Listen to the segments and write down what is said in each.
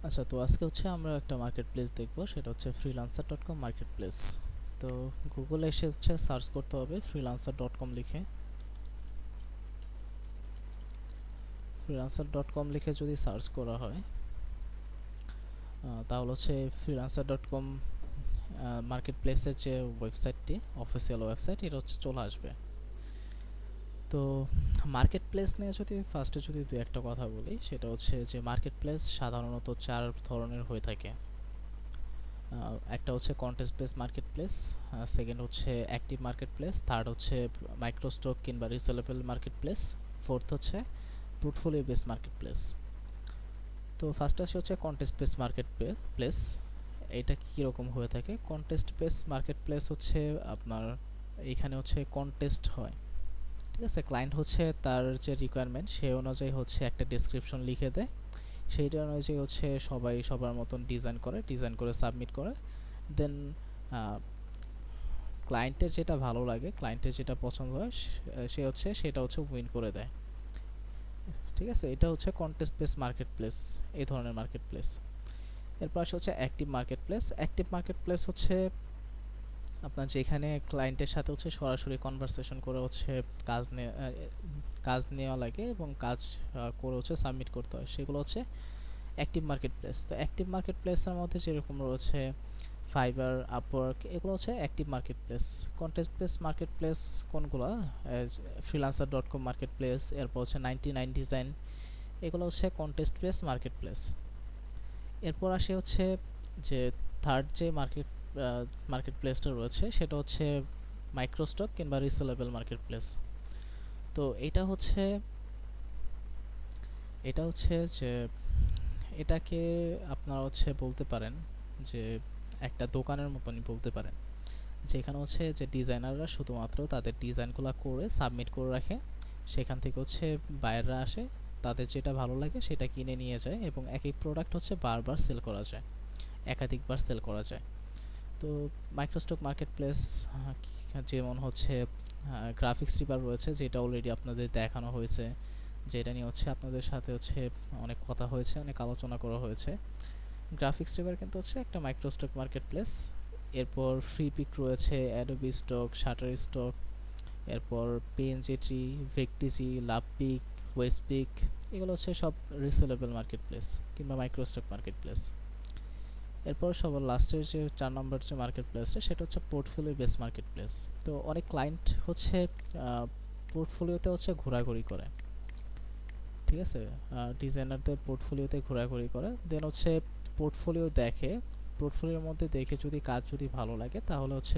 আচ্ছা, তো আজকে হচ্ছে আমরা একটা মার্কেট প্লেস দেখবো, সেটা হচ্ছে freelancer.com মার্কেট প্লেস। তো গুগলে এসে হচ্ছে সার্চ করতে হবে freelancer.com লিখে। freelancer.com লিখে যদি সার্চ করা হয় তাহলে হচ্ছে freelancer.com মার্কেট প্লেসের যে ওয়েবসাইটটি, অফিসিয়াল ওয়েবসাইট, এটা হচ্ছে চলে আসবে। তো মার্কেট প্লেস নিয়ে যদি ফার্স্টে যদি দু একটা কথা বলি, সেটা হচ্ছে যে মার্কেট প্লেস সাধারণত চার ধরনের হয়ে থাকে। একটা হচ্ছে contest base market place, second হচ্ছে অ্যাক্টিভ মার্কেট প্লেস, থার্ড হচ্ছে মাইক্রোস্টক কিংবা রিসেলেবল মার্কেট প্লেস, ফোর্থ হচ্ছে পোর্টফোলিও বেস মার্কেট প্লেস। তো ফার্স্ট আসে হচ্ছে কন্টেস্ট বেস মার্কেট প্লেস। এটা কীরকম হয়ে থাকে? কন্টেস্ট বেস মার্কেট প্লেস হচ্ছে আপনার এইখানে হচ্ছে কন্টেস্ট হয়, ঠিক আছে? ক্লায়েন্ট হচ্ছে তার যে রিকোয়ারমেন্ট সেই অনুযায়ী হচ্ছে একটা ডেসক্রিপশন লিখে দেয়, সেইটা অনুযায়ী হচ্ছে সবাই সবার মতন ডিজাইন করে সাবমিট করে। দেন ক্লায়েন্টের যেটা ভালো লাগে, ক্লায়েন্টের যেটা পছন্দ হয়, সে হচ্ছে সেটা হচ্ছে উইন করে দেয়, ঠিক আছে? এটা হচ্ছে কন্টেস্ট বেস মার্কেট প্লেস, এই ধরনের মার্কেট প্লেস। এরপর আসে হচ্ছে active market place. Active market place হচ্ছে আপনার যেখানে ক্লায়েন্টের সাথে হচ্ছে সরাসরি কনভারসেশন করে হচ্ছে কাজ নেওয়া লাগে এবং কাজ করে হচ্ছে সাবমিট করতে হয়, সেগুলো হচ্ছে অ্যাক্টিভ মার্কেট প্লেস। তো অ্যাক্টিভ মার্কেট প্লেসের মধ্যে যেরকম রয়েছে ফাইবার, আপওয়ার্ক, এগুলো হচ্ছে active market place. Contest base market place কোনগুলো? ফ্রিলান্সার.com মার্কেট প্লেস, এরপর হচ্ছে 99 ডিজাইন, এগুলো হচ্ছে কন্টেস্ট বেস মার্কেট প্লেস। এরপর আসে হচ্ছে যে থার্ড যে মার্কেট প্লেসটা রয়েছে, সেটা হচ্ছে মাইক্রোস্টক কিংবা রিসেলেবল মার্কেট প্লেস। তো এটা হচ্ছে যে এটাকে আপনারা হচ্ছে বলতে পারেন যে একটা দোকানের মতনই বলতে পারেন, যেখানে হচ্ছে যে ডিজাইনাররা শুধুমাত্র তাদের ডিজাইনগুলো করে সাবমিট করে রাখে, সেখান থেকে হচ্ছে বায়াররা আসে, তাদের যেটা ভালো লাগে সেটা কিনে নিয়ে যায় এবং একই প্রোডাক্ট হচ্ছে বারবার সেল করা যায়, একাধিকবার সেল করা যায়। তো মাইক্রোস্টক মার্কেট প্লেস যেমন হচ্ছে গ্রাফিক্স রিপার রয়েছে, যেটা অলরেডি আপনাদের দেখানো হয়েছে, যেটা নিয়ে হচ্ছে আপনাদের সাথে হচ্ছে অনেক কথা হয়েছে, অনেক আলোচনা করা হয়েছে। গ্রাফিক্স রিপার কিন্তু হচ্ছে একটা মাইক্রোস্টক মার্কেট প্লেস। এরপর ফ্রি পিক রয়েছে, অ্যাডোবি স্টক, শাটার স্টক, এরপর পিএনজেটি, ভেকটিজি, লাভপিক, ওয়েস্টপিক, এগুলো হচ্ছে সব রিসেলেবল মার্কেট প্লেস কিংবা মাইক্রোস্টক মার্কেট প্লেস। এরপর সবার লাস্টের যে 4 নম্বর যে মার্কেট প্লেসটা, সেটা হচ্ছে পোর্টফোলিও বেস মার্কেট প্লেস। তো অনেক ক্লায়েন্ট হচ্ছে পোর্টফোলিওতে হচ্ছে ঘোরাঘুরি করে, ঠিক আছে? ডিজাইনারদের পোর্টফোলিওতে ঘোরাঘুরি করে, দেন হচ্ছে পোর্টফোলিও দেখে, পোর্টফোলিওর মধ্যে দেখে যদি কাজ যদি ভালো লাগে, তাহলে হচ্ছে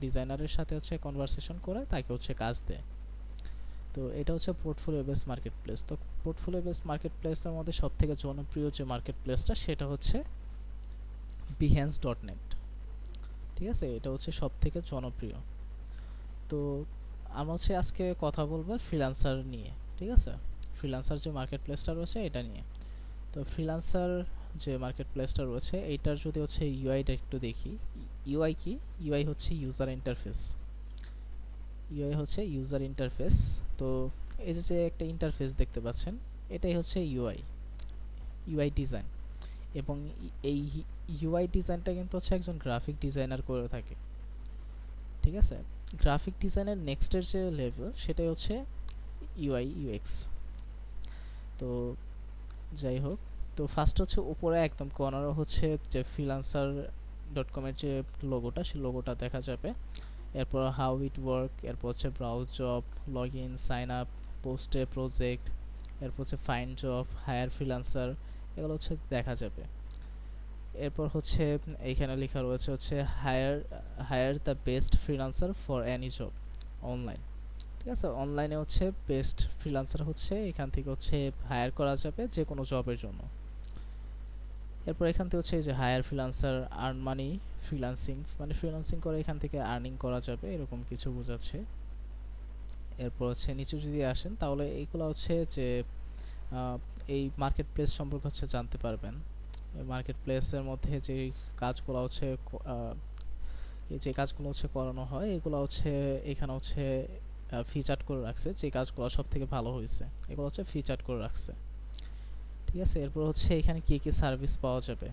ডিজাইনারের সাথে হচ্ছে কনভারসেশন করে তাকে হচ্ছে কাজ দেয়। তো এটা হচ্ছে পোর্টফোলিও বেস মার্কেট প্লেস। তো পোর্টফোলিও বেস মার্কেট প্লেসের মধ্যে সব থেকে জনপ্রিয় যে মার্কেট প্লেসটা, সেটা হচ্ছে behance.net, ঠিক আছে? এটা হচ্ছে সব থেকে জনপ্রিয়। তো আমরা হচ্ছে আজকে কথা বলবো ফ্রিল্যান্সার নিয়ে, ঠিক আছে? ফ্রিল্যান্সার যে মার্কেট প্লেসটা রয়েছে এটা নিয়ে। তো ফ্রিল্যান্সার যে মার্কেট প্লেসটা রয়েছে, এইটার যদি হচ্ছে ইউআইটা একটু দেখি। ইউআই কি? ইউআই হচ্ছে ইউজার ইন্টারফেস। ইউআই হচ্ছে ইউজার ইন্টারফেস। তো এই যে একটা ইন্টারফেস দেখতে পাচ্ছেন, এটাই হচ্ছে ইউআই, ইউআই ডিজাইন। এবং এই ইউআই ডিজাইনটা কিন্তু হচ্ছে একজন গ্রাফিক ডিজাইনার করে থাকে, ঠিক আছে? গ্রাফিক ডিজাইনের নেক্সটের যে লেভেল, সেটাই হচ্ছে ইউআই ইউএক্স। তো যাই হোক, তো ফার্স্ট হচ্ছে উপরে একদম কর্নারে হচ্ছে যে freelancer.com-এর যে লোগোটা, সেই লোগোটা দেখা যাবে। এরপর হাউ ইট ওয়ার্ক, এরপর হচ্ছে browse job, log in, sign up, post a project, এরপর হচ্ছে ফাইন্ড জব, হায়ার ফ্রিল্যান্সার, এগুলো হচ্ছে দেখা যাবে। এরপর হচ্ছে এইখানে লেখা রয়েছে হচ্ছে hire hire the best freelancer for any job online, ঠিক আছে? অনলাইনে হচ্ছে বেস্ট ফ্রিল্যান্সার হচ্ছে এখান থেকে হচ্ছে হায়ার করা যাবে যে কোনো জবের জন্য। এরপর এখান থেকে হচ্ছে এই যে hire freelancer, earn money, freelancing, মানে ফ্রিল্যান্সিং করে এখান থেকে আর্নিং করা যাবে, এরকম কিছু বোঝাচ্ছে। এরপর হচ্ছে নিচে যদি আসেন, তাহলে এইগুলো হচ্ছে যে আহ, এই মার্কেট প্লেস সম্পর্কে হচ্ছে জানতে পারবেন। মার্কেট প্লেসের মধ্যে যে কাজগুলো হচ্ছে এই যে কাজগুলো হচ্ছে করানো হয়, এগুলো হচ্ছে এখানে হচ্ছে ফিচার্ড করে রাখছে, যে কাজগুলো সব থেকে ভালো হয়েছে এগুলো হচ্ছে ফিচার্ড করে রাখছে। ঠিক আছে। এরপর হচ্ছে এখানে কি কি সার্ভিস পাওয়া যাবে,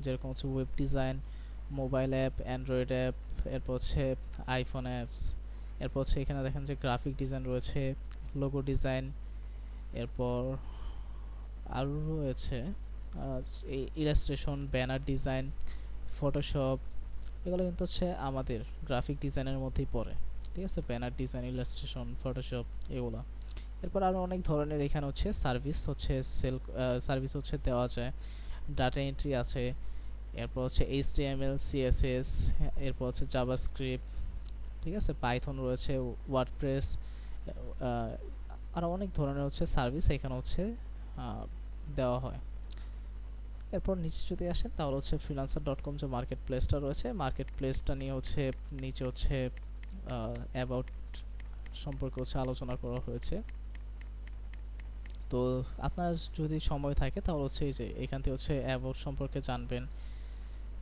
যেরকম হচ্ছে web design, mobile app, Android app, এরপর হচ্ছে আইফোন অ্যাপস, এরপর হচ্ছে এখানে দেখেন যে গ্রাফিক ডিজাইন রয়েছে, লোগো ডিজাইন, এরপর আরও রয়েছে এই ইলাস্ট্রেশন, ব্যানার ডিজাইন, ফটোশপ। এগুলো কিন্তু হচ্ছে আমাদের গ্রাফিক ডিজাইনের মধ্যেই পড়ে। ঠিক আছে, ব্যানার ডিজাইন, ইলাস্ট্রেশন, ফটোশপ, এগুলো। এরপর আরও অনেক ধরনের এখানে হচ্ছে সার্ভিস হচ্ছে সার্ভিস হচ্ছে দেওয়া যায়। ডাটা এন্ট্রি আছে, এরপর হচ্ছে এইচটিএমএল, সিএসএস, এরপর হচ্ছে জাভাস্ক্রিপ্ট, ঠিক আছে, পাইথন রয়েছে, ওয়ার্ডপ্রেস, আরও অনেক ধরনের হচ্ছে সার্ভিস এখানে হচ্ছে দেওয়া হয়। এরপর নিচে যদি আসেন তাহলে হচ্ছে freelancer.com যে মার্কেট প্লেসটা রয়েছে, মার্কেট প্লেসটা নিয়ে হচ্ছে নিচে হচ্ছে অ্যাবাউট সম্পর্কে হচ্ছে আলোচনা করা হয়েছে। তো আপনার যদি সময় থাকে তাহলে হচ্ছে এই যে এখান থেকে হচ্ছে অ্যাবাউট সম্পর্কে জানবেন,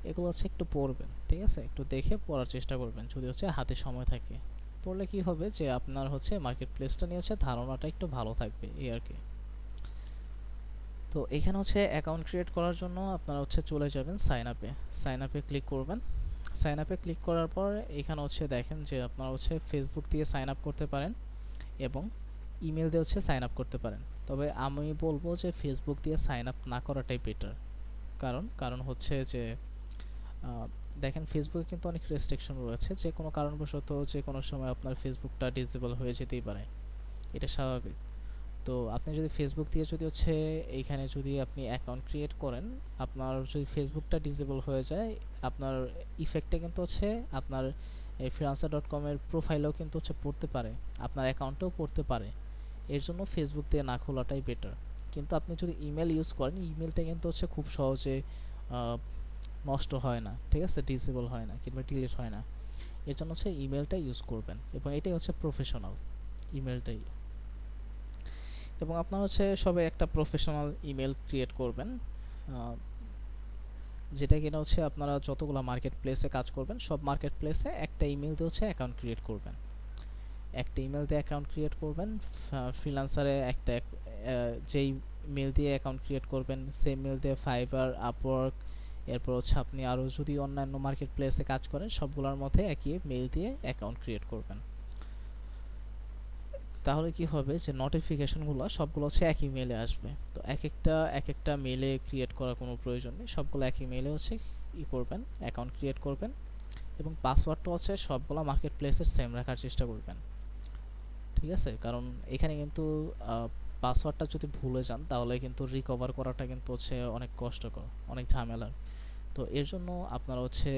এগুলো হচ্ছে একটু পড়বেন। ঠিক আছে, একটু দেখে পড়ার চেষ্টা করবেন যদি হচ্ছে হাতে সময় থাকে। পড়লে কি হবে যে আপনার হচ্ছে মার্কেট প্লেসটা নিয়ে হচ্ছে ধারণাটা একটু ভালো থাকবে এই আর কি। তো এখানে হচ্ছে অ্যাকাউন্ট ক্রিয়েট করার জন্য আপনারা হচ্ছে চলে যাবেন সাইন আপে, সাইন আপে ক্লিক করবেন। সাইন আপে ক্লিক করার পর এখানে হচ্ছে দেখেন যে আপনারা হচ্ছে ফেসবুক দিয়ে সাইন আপ করতে পারেন এবং ইমেল দিয়ে হচ্ছে সাইন আপ করতে পারেন। তবে আমি বলবো যে ফেসবুক দিয়ে সাইন আপ না করাটাই বেটার। কারণ হচ্ছে যে দেখেন ফেসবুকে কিন্তু অনেক রেস্ট্রিকশন রয়েছে, যে কোনো কারণবশত যে কোনো সময় আপনার ফেসবুকটা ডিসেবল হয়ে যেতেই পারে, এটা স্বাভাবিক। তো আপনি যদি ফেসবুক দিয়ে যদি হচ্ছে এইখানে যদি আপনি অ্যাকাউন্ট ক্রিয়েট করেন, আপনার যদি ফেসবুকটা ডিসেবল হয়ে যায়, আপনার ইফেক্টটা কিন্তু হচ্ছে আপনার এই freelancer.com এর প্রোফাইলেও কিন্তু হচ্ছে পড়তে পারে, আপনার অ্যাকাউন্টেও পড়তে পারে। এর জন্য ফেসবুক দিয়ে না খোলাটাই বেটার। কিন্তু আপনি যদি ইমেল ইউজ করেন, ইমেলটা কিন্তু হচ্ছে খুব সহজে নষ্ট হয় না, ঠিক আছে, ডিসেবল হয় না কিংবা ডিলিট হয় না। এর জন্য হচ্ছে ইমেলটা ইউজ করবেন এবং এটাই হচ্ছে প্রফেশনাল ইমেলটাই। এবং আপনার হচ্ছে সবাই একটা প্রফেশনাল ইমেল ক্রিয়েট করবেন, যেটা কিনা হচ্ছে আপনারা যতগুলো মার্কেট প্লেসে কাজ করবেন সব মার্কেট প্লেসে একটা ইমেল দিয়ে হচ্ছে অ্যাকাউন্ট ক্রিয়েট করবেন, একটা ইমেল দিয়ে অ্যাকাউন্ট ক্রিয়েট করবেন। ফ্রিল্যান্সারে একটা যেই মেল দিয়ে অ্যাকাউন্ট ক্রিয়েট করবেন সেই মেল দিয়ে ফাইবার, আপওয়ার্ক, এরপর হচ্ছে আপনি আরও যদি অন্যান্য মার্কেট প্লেসে কাজ করেন সবগুলোর মধ্যে একই মেল দিয়ে অ্যাকাউন্ট ক্রিয়েট করবেন। তাহলে কি হবে যে নোটিফিকেশনগুলো সবগুলো হচ্ছে একই মেলে আসবে। তো এক একটা মেলে ক্রিয়েট করার কোনো প্রয়োজন নেই, সবগুলো একই মেলে হচ্ছে করবেন, অ্যাকাউন্ট ক্রিয়েট করবেন এবং পাসওয়ার্ডটা হচ্ছে সবগুলো মার্কেট প্লেসের সেম রাখার চেষ্টা করবেন। ঠিক আছে, কারণ এখানে কিন্তু পাসওয়ার্ডটা যদি ভুলে যান তাহলে কিন্তু রিকভার করাটা কিন্তু হচ্ছে অনেক কষ্টকর, অনেক ঝামেলার। তো এর জন্য আপনারা হচ্ছে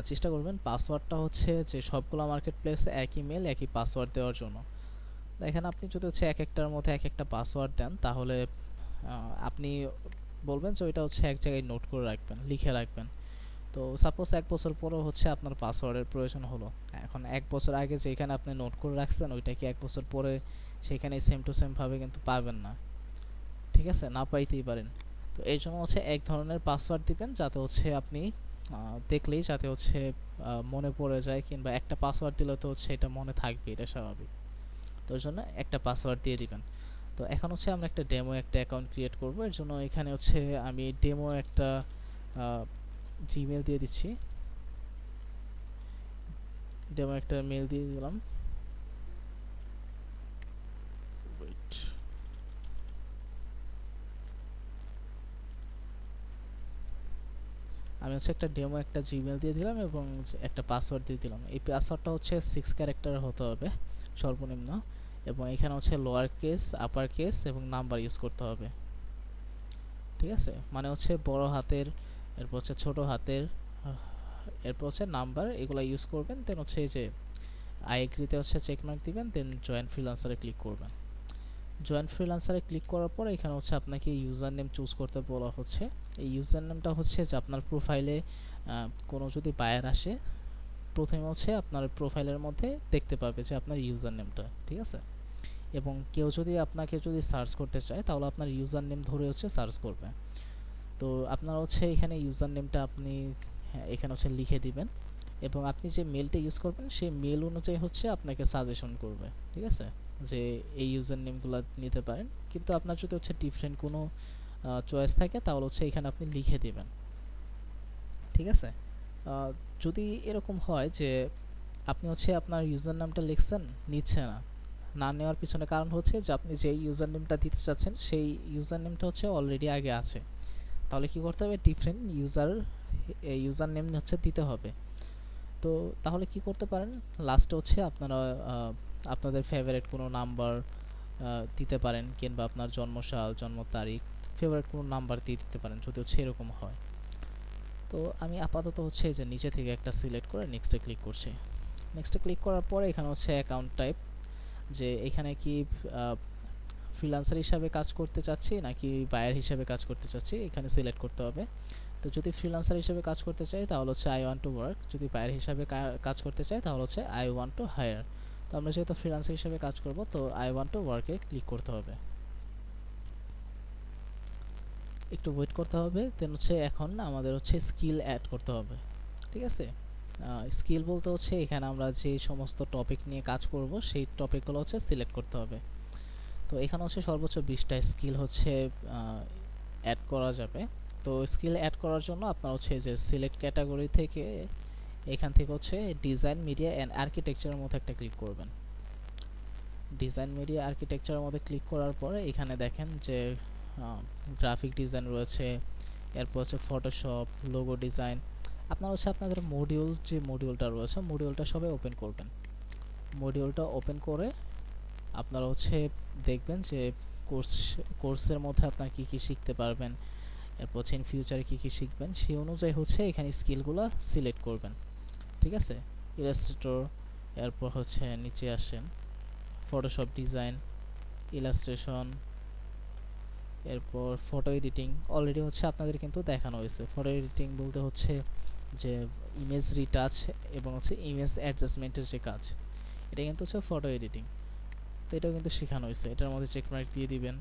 চেষ্টা করবেন পাসওয়ার্ডটা হচ্ছে যে সবগুলো মার্কেট প্লেসে একই মেল একই পাসওয়ার্ড দেওয়ার জন্য। দেখেন আপনি যদি হচ্ছে এক একটার মধ্যে এক একটা পাসওয়ার্ড দেন তাহলে আপনি বলবেন যে ওইটা হচ্ছে এক জায়গায় নোট করে রাখবেন, লিখে রাখবেন। তো সাপোজ 1 বছর পরেও হচ্ছে আপনার পাসওয়ার্ডের প্রয়োজন হলো, এখন 1 বছর আগে যেখানে আপনি নোট করে রাখছেন ওইটা কি 1 বছর পরে সেখানে সেম টু সেম ভাবে কিন্তু পাবেন না, ঠিক আছে, না পাইতেই পারেন। তো এই জন্য হচ্ছে এক ধরনের পাসওয়ার্ড দিবেন যাতে হচ্ছে আপনি দেখলেই যাতে হচ্ছে মনে পড়ে যায়, কিংবা একটা পাসওয়ার্ড দিলে তো হচ্ছে এটা মনে থাকবে, এটা স্বাভাবিক। তো ওই জন্য একটা পাসওয়ার্ড দিয়ে দিবেন। তো এখন হচ্ছে আমরা একটা ডেমো একটা অ্যাকাউন্ট ক্রিয়েট করব, এর জন্য এখানে হচ্ছে আমি ডেমো একটা জিমেল দিয়ে দিচ্ছি, ডেমো একটা মেল দিয়ে দিলাম। Wait, আমি হচ্ছে একটা ডেমো একটা জিমেল দিয়ে দিলাম এবং একটা পাসওয়ার্ড দিয়ে দিলাম। এই পাসওয়ার্ডটা হচ্ছে 6 ক্যারেক্টার হতে হবে সর্বনিম্ন, এবং এখানে হচ্ছে লোয়ার কেস, আপার কেস এবং নাম্বার ইউজ করতে হবে। ঠিক আছে, মানে হচ্ছে বড় হাতের, এরপর হচ্ছে ছোট হাতের, এরপর হচ্ছে নাম্বার, এগুলো ইউজ করবেন। দেন হচ্ছে এই যে আই এগ্রিতে হচ্ছে চেক মার্ক দিবেন, দেন জয়েন ফ্রিল্যান্সারে ক্লিক করবেন। জয়েন ফ্রিল্যান্সারে ক্লিক করার পর এখানে হচ্ছে আপনাকে ইউজার নেম চুজ করতে বলা হচ্ছে। এই ইউজার নেমটা হচ্ছে যে আপনার প্রোফাইলে কোনো যদি বায়ার আসে প্রথমে হচ্ছে আপনার প্রোফাইলের মধ্যে দেখতে পাবে যে আপনার ইউজার নেমটা, ঠিক আছে। এবং কেউ যদি আপনাকে যদি সার্চ করতে চায় তাহলে আপনার ইউজার নেম ধরে হচ্ছে সার্চ করবে। তো আপনার হচ্ছে এখানে ইউজার নেমটা আপনি এখানে হচ্ছে লিখে দিবেন এবং আপনি যে মেলটা ইউজ করবেন সেই মেল অনুযায়ী হচ্ছে আপনাকে সাজেশন করবে, ঠিক আছে। যে এই ইউজার নেমগুলো নিতে পারেন, কিন্তু আপনার যদি হচ্ছে ডিফারেন্ট কোনো চয়েস থাকে তাহলে হচ্ছে এখানে আপনি লিখে দিবেন। ঠিক আছে, যদি এরকম হয় যে আপনি হচ্ছে আপনার ইউজার নামটা লিখছেন, নিচ্ছে না, না নেওয়ার পিছনে কারণ হচ্ছে যে আপনি যেই ইউজার নেমটা দিতে চাচ্ছেন সেই ইউজার নেমটা হচ্ছে অলরেডি আগে আছে। তাহলে কি করতে হবে, ডিফারেন্ট ইউজার নেম হচ্ছে দিতে হবে। তো তাহলে কি করতে পারেন, লাস্টে হচ্ছে আপনারা আপনাদের ফেভারিট কোনো নাম্বার দিতে পারেন, কিংবা আপনার জন্মসাল, জন্ম তারিখ, ফেভারিট কোনো নাম্বার দিয়ে দিতে পারেন যদি হচ্ছে এরকম হয়। তো আমি আপাতত হচ্ছে এই যে নিচে থেকে একটা সিলেক্ট করে নেক্সটে ক্লিক করছি। নেক্সটে ক্লিক করার পরে এখানে হচ্ছে অ্যাকাউন্ট টাইপ, যে এখানে কি ফ্রিল্যান্সার হিসাবে কাজ করতে চাচ্ছি নাকি বায়ার হিসাবে কাজ করতে চাচ্ছি, এখানে সিলেক্ট করতে হবে। তো যদি ফ্রিল্যান্সার হিসেবে কাজ করতে চাই তাহলে হচ্ছে আই ওয়ান্ট টু ওয়ার্ক, যদি বায়ার হিসাবে কাজ করতে চাই তাহলে হচ্ছে আই ওয়ান্ট টু হায়ার। তো আমরা যেহেতু ফ্রিল্যান্সার হিসেবে কাজ করব তো আই ওয়ান্ট টু ওয়ার্কে ক্লিক করতে হবে। একটু ওয়েট করতে হবে, দেন হচ্ছে এখন আমাদের হচ্ছে স্কিল অ্যাড করতে হবে। ঠিক আছে, স্কিল বলতে হচ্ছে এখানে আমরা যে সমস্ত টপিক নিয়ে কাজ করব সেই টপিকগুলো হচ্ছে সিলেক্ট করতে হবে। তো এখানে হচ্ছে সর্বোচ্চ 20টা স্কিল হচ্ছে অ্যাড করা যাবে। তো স্কিল অ্যাড করার জন্য আপনার হচ্ছে যে সিলেক্ট ক্যাটাগরি থেকে এখান থেকে হচ্ছে ডিজাইন, মিডিয়া অ্যান্ড আর্কিটেকচারের মধ্যে একটা ক্লিক করবেন। ডিজাইন, মিডিয়া, আর্কিটেকচারের মধ্যে ক্লিক করার পরে এখানে দেখেন যে গ্রাফিক ডিজাইন রয়েছে, এরপর হচ্ছে ফটোশপ, লোগো ডিজাইন। আপনারা হচ্ছে আপনাদের যে মডিউলটা রয়েছে মডিউলটা সবাই ওপেন করবেন। মডিউলটা ওপেন করে আপনারা হচ্ছে দেখবেন যে কোর্সের মধ্যে আপনারা কী কী শিখতে পারবেন, এরপর হচ্ছে ইন ফিউচারে কী কী শিখবেন সেই অনুযায়ী হচ্ছে এখানে স্কিলগুলো সিলেক্ট করবেন। ঠিক আছে, ইলাস্ট্রেটর, এরপর হচ্ছে নিচে আসেন ফটোশপ ডিজাইন, ইলাস্ট্রেশন, এরপর ফটো এডিটিং। অলরেডি হচ্ছে আপনাদের কিন্তু দেখানো হয়েছে। ফটো এডিটিং বলতে হচ্ছে যে ইমেজ রিটাচ এবং হচ্ছে ইমেজ অ্যাডজাস্টমেন্টের যে কাজ, এটা কিন্তু হচ্ছে ফটো এডিটিং। তো এটাও কিন্তু শেখানো হয়েছে, এটার মধ্যে চেকমার্ক দিয়ে দিবেন।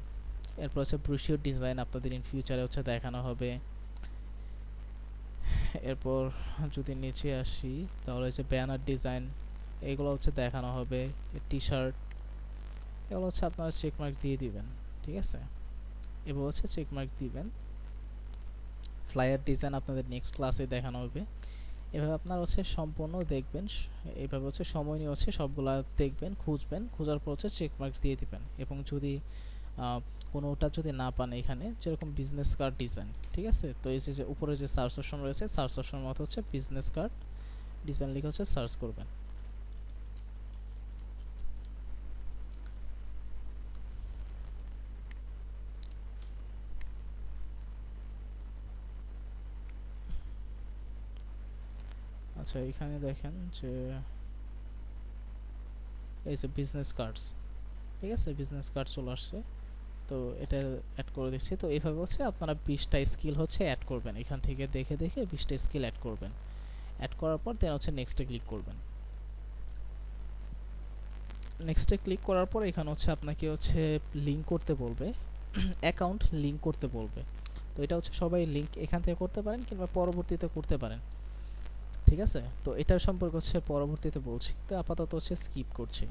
এরপর হচ্ছে ব্রোশিওর ডিজাইন আপনাদের ইন ফিউচারে হচ্ছে দেখানো হবে। এরপর যদি নিচে আসি তাহলে হচ্ছে ব্যানার ডিজাইন, এগুলো হচ্ছে দেখানো হবে। টি শার্ট, এগুলো হচ্ছে আপনারা চেকমার্ক দিয়ে দিবেন। ঠিক আছে, এবার হচ্ছে চেকমার্ক দিবেন। ফ্লায়ার ডিজাইন আপনাদের নেক্সট ক্লাসে দেখানো হবে। এভাবে আপনারা হচ্ছে সম্পূর্ণ দেখবেন, এইভাবে হচ্ছে সময় নিয়ে হচ্ছে সবগুলা দেখবেন, খুঁজবেন, খোঁজার পর হচ্ছে চেকমার্ক দিয়ে দিবেন। এবং যদি কোনোটা যদি না পান, এখানে যেরকম বিজনেস কার্ড ডিজাইন, ঠিক আছে, তো এই যে উপরে যে সার্চ অপশন রয়েছে সার্চ অপশনের মতো হচ্ছে বিজনেস কার্ড ডিজাইন লিখে হচ্ছে সার্চ করবেন। আচ্ছা, এখানে দেখেন যে এই যে বিজনেস কার্ডস, ঠিক আছে, বিজনেস কার্ড চলে আসছে। তো এটা অ্যাড করে দিচ্ছি। তো এইভাবে হচ্ছে আপনারা 20টা স্কিল হচ্ছে অ্যাড করবেন, এখান থেকে দেখে দেখে 20টা স্কিল অ্যাড করবেন। অ্যাড করার পর দেন হচ্ছে নেক্সটে ক্লিক করবেন। নেক্সটে ক্লিক করার পর এখানে হচ্ছে আপনাকে হচ্ছে লিঙ্ক করতে বলবে, অ্যাকাউন্ট লিঙ্ক করতে বলবে। তো এটা হচ্ছে সবাই লিঙ্ক এখান থেকে করতে পারেন কিংবা পরবর্তীতে করতে পারেন। ঠিক আছে, তো এটার সম্পর্কে হচ্ছে পরবর্তীতে বলছি, তো আপাতত হচ্ছে স্কিপ করছি।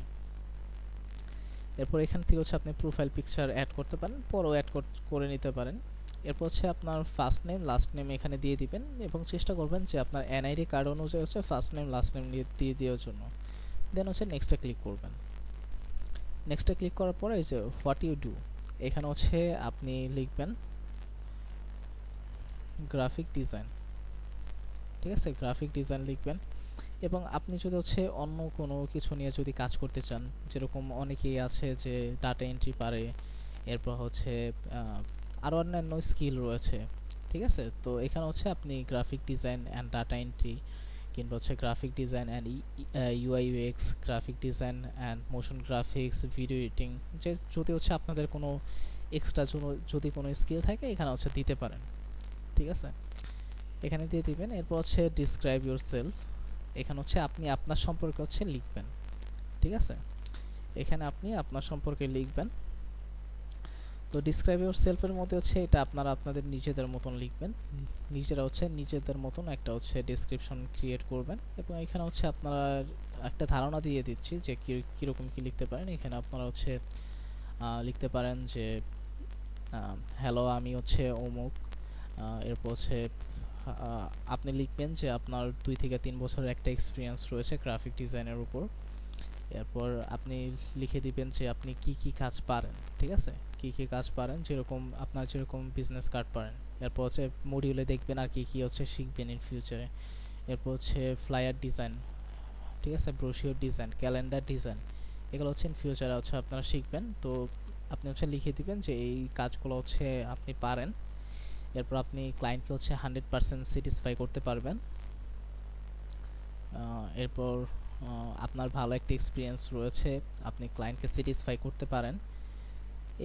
এরপর এখান থেকে হচ্ছে আপনি প্রোফাইল পিকচার অ্যাড করতে পারেন, পরও অ্যাড করে নিতে পারেন। এরপর হচ্ছে আপনার ফার্স্ট নেম লাস্ট নেম এখানে দিয়ে দিবেন এবং চেষ্টা করবেন যে আপনার এনআইডি কার্ড অনুযায়ী হচ্ছে ফার্স্ট নেম লাস্ট নেম দিয়ে দেওয়ার জন্য। দেন হচ্ছে নেক্সটে ক্লিক করবেন। নেক্সটে ক্লিক করার পরে এই যে হোয়াট ইউ ডু, এখানে হচ্ছে আপনি লিখবেন গ্রাফিক ডিজাইন। ঠিক আছে, গ্রাফিক ডিজাইন লিখবেন। এবং আপনি যদি হচ্ছে অন্য কোনো কিছু নিয়ে যদি কাজ করতে চান, যেরকম অনেকেই আছে যে ডাটা এন্ট্রি পারে, এরপর হচ্ছে আরও অন্যান্য স্কিল রয়েছে। ঠিক আছে, তো এখানে হচ্ছে আপনি graphic design and data entry, কিংবা হচ্ছে graphic design and UI UX, graphic design and motion graphics, video editing, যে যদি হচ্ছে আপনাদের কোনো এক্সট্রা যদি কোনো স্কিল থাকে এখানে হচ্ছে দিতে পারেন। ঠিক আছে, এখানে দিয়ে দিবেন। এরপর হচ্ছে ডিসক্রাইব ইউর সেলফ, এখানে হচ্ছে আপনি আপনার সম্পর্কে হচ্ছে লিখবেন। ঠিক আছে, এখানে আপনি আপনার সম্পর্কে লিখবেন। তো ডিসক্রাইব ইউর সেলফের মধ্যে হচ্ছে এটা আপনারা আপনাদের নিজেদের মতন লিখবেন, নিজেরা হচ্ছে নিজেদের মতন একটা হচ্ছে ডেসক্রিপশন ক্রিয়েট করবেন। এবং এখানে হচ্ছে আপনারা একটা ধারণা দিয়ে দিচ্ছি যে কীরকম কী লিখতে পারেন। এখানে আপনারা হচ্ছে লিখতে পারেন যে হ্যালো আমি হচ্ছে অমুক, এরপর হচ্ছে আপনি লিখবেন যে আপনার 2 থেকে 3 বছরের একটা এক্সপিরিয়েন্স রয়েছে গ্রাফিক ডিজাইনের উপর। এরপর আপনি লিখে দিবেন যে আপনি কি কি কাজ পারেন, ঠিক আছে, কি কি কাজ পারেন, যেরকম আপনার যেরকম বিজনেস কার্ড পারেন। এরপর হচ্ছে মডিউলে দেখবেন আর কি কি হচ্ছে শিখবেন ইন ফিউচারে। এরপর হচ্ছে ফ্লায়ার ডিজাইন, ঠিক আছে, ব্রোশিওর ডিজাইন, ক্যালেন্ডার ডিজাইন, এগুলো হচ্ছে ইন ফিউচারে হচ্ছে আপনারা শিখবেন। তো আপনি হচ্ছে লিখে দিবেন যে এই কাজগুলো হচ্ছে আপনি পারেন। এরপর আপনি ক্লায়েন্টকে হচ্ছে 100% স্যাটিসফাই করতে পারবেন। এরপর আপনার ভালো একটা এক্সপিরিয়েন্স রয়েছে, আপনি ক্লায়েন্টকে স্যাটিসফাই করতে পারেন।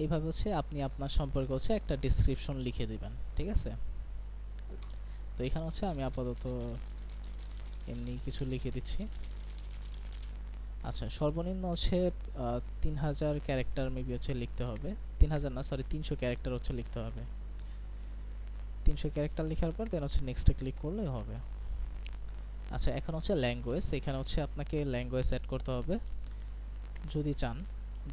এইভাবে হচ্ছে আপনি আপনার সম্পর্কে হচ্ছে একটা ডেসক্রিপশন লিখে দিবেন, ঠিক আছে। তো এখানে হচ্ছে আমি আপাতত এমনি কিছু লিখে দিচ্ছি। আচ্ছা, সর্বনিম্ন হচ্ছে 3000 ক্যারেক্টার মেবি হচ্ছে লিখতে হবে। 3000 না, সরি 300 ক্যারেক্টার হচ্ছে লিখতে হবে। 300 ক্যারেক্টার লেখার পর দেন হচ্ছে নেক্সটে ক্লিক করলেই হবে। আচ্ছা, এখন হচ্ছে ল্যাঙ্গুয়েজ। এখানে হচ্ছে আপনাকে ল্যাঙ্গুয়েজ অ্যাড করতে হবে যদি চান।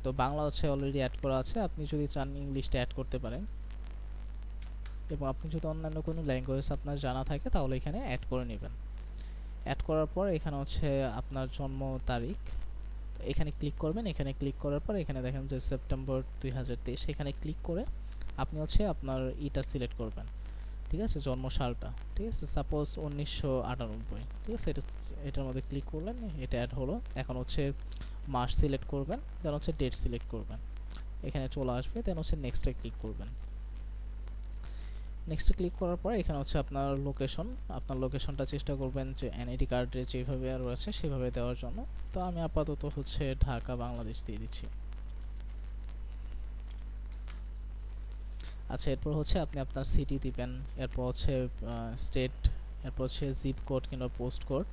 তো বাংলা হচ্ছে অলরেডি অ্যাড করা আছে, আপনি যদি চান ইংলিশটা অ্যাড করতে পারেন। এবং আপনি যদি অন্যান্য কোনো ল্যাঙ্গুয়েজ আপনার জানা থাকে তাহলে এখানে অ্যাড করে নেবেন। অ্যাড করার পর এখানে হচ্ছে আপনার জন্ম তারিখ, এখানে ক্লিক করবেন। এখানে ক্লিক করার পর এখানে দেখেন যে সেপ্টেম্বর 2023, এখানে ক্লিক করে আপনি হচ্ছে আপনার ইটা সিলেক্ট করবেন, ঠিক আছে, জন্ম সালটা, ঠিক আছে, সাপোজ 1998, ঠিক আছে। এটার মধ্যে ক্লিক করলেন, এটা অ্যাড হলো। এখন হচ্ছে মাস সিলেক্ট করবেন, দেন হচ্ছে ডেট সিলেক্ট করবেন, এখানে চলে আসবে। দেন হচ্ছে নেক্সটে ক্লিক করবেন। নেক্সটে ক্লিক করার পর এখানে হচ্ছে আপনার লোকেশন, আপনার লোকেশনটা চেষ্টা করবেন যে এনআইডি কার্ডে যেভাবে রয়েছে সেভাবে দেওয়ার জন্য। তো আমি আপাতত হচ্ছে ঢাকা বাংলাদেশ দিয়ে দিচ্ছি। আচ্ছা, এরপর হচ্ছে আপনি আপনার সিটি দিবেন, এরপর হচ্ছে স্টেট, এরপর হচ্ছে জিপ কোড কিংবা পোস্ট কোড,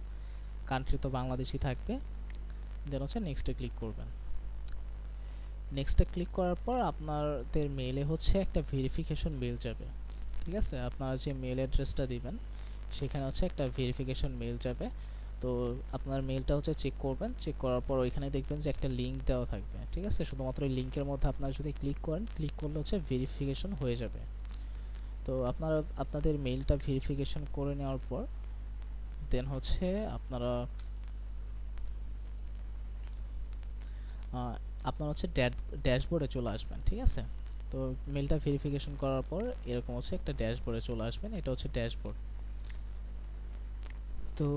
কান্ট্রি তো বাংলাদেশই থাকবে। দেন হচ্ছে নেক্সটে ক্লিক করবেন। নেক্সটে ক্লিক করার পর আপনাদের মেইলে হচ্ছে একটা ভেরিফিকেশন মেইল যাবে, ঠিক আছে। আপনারা যে মেইল অ্যাড্রেসটা দিবেন সেখানে হচ্ছে একটা ভেরিফিকেশন মেইল যাবে। তো আপনার মেইলটা হচ্ছে চেক করবেন, চেক করার পর ওইখানে দেখবেন যে একটা লিঙ্ক দেওয়া থাকবে, ঠিক আছে। শুধুমাত্র এই লিঙ্কের মধ্যে আপনারা যদি ক্লিক করেন, ক্লিক করলে হচ্ছে ভেরিফিকেশন হয়ে যাবে। তো আপনারা আপনাদের মেইলটা ভেরিফিকেশন করে নেওয়ার পর দেন হচ্ছে আপনারা আপনার হচ্ছে ড্যাশবোর্ডে চলে আসবেন, ঠিক আছে। তো মেইলটা ভেরিফিকেশন করার পর এরকম হচ্ছে একটা ড্যাশবোর্ডে চলে আসবেন, এটা হচ্ছে ড্যাশবোর্ড। তো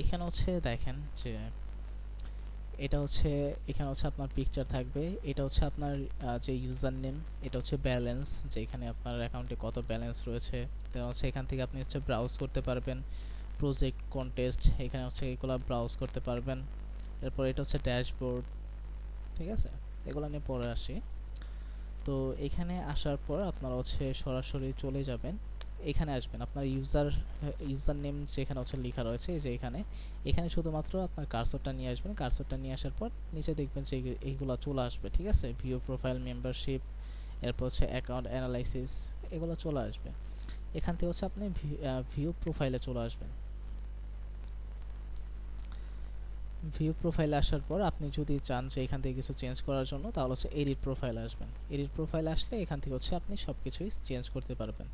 এখানে হচ্ছে দেখেন যে এটা হচ্ছে, এখানে হচ্ছে আপনার পিকচার থাকবে, এটা হচ্ছে আপনার যে ইউজার নেম, এটা হচ্ছে ব্যালেন্স, যে এখানে আপনার অ্যাকাউন্টে কত ব্যালেন্স রয়েছে। দেন হচ্ছে এখান থেকে আপনি হচ্ছে ব্রাউজ করতে পারবেন, প্রজেক্ট, কন্টেস্ট, এখানে হচ্ছে এগুলো ব্রাউজ করতে পারবেন। এরপর এটা হচ্ছে ড্যাশবোর্ড, ঠিক আছে। এগুলো নিয়ে পরে আসি। তো এখানে আসার পর আপনারা হচ্ছে সরাসরি চলে যাবেন, এখানে আসবেন, আপনার ইউজার নেম যেখানে হচ্ছে লেখা রয়েছে, এই যে এখানে, এখানে শুধুমাত্র আপনার কার্সরটা নিয়ে আসবেন। কার্সরটা নিয়ে আসার পর নিচে দেখবেন যে এইগুলো চলে আসবে, ঠিক আছে, ভিউ প্রোফাইল, মেম্বারশিপ, এরপর হচ্ছে অ্যাকাউন্ট অ্যানালাইসিস, এগুলো চলে আসবে। এখান থেকে হচ্ছে আপনি ভিউ প্রোফাইলে চলে আসবেন। ভিউ প্রোফাইলে আসার পর আপনি যদি চান যে এখান থেকে কিছু চেঞ্জ করার জন্য, তাহলে হচ্ছে এডিট প্রোফাইলে আসবেন। এডিট প্রোফাইলে আসলে এখান থেকে হচ্ছে আপনি সব কিছুই চেঞ্জ করতে পারবেন।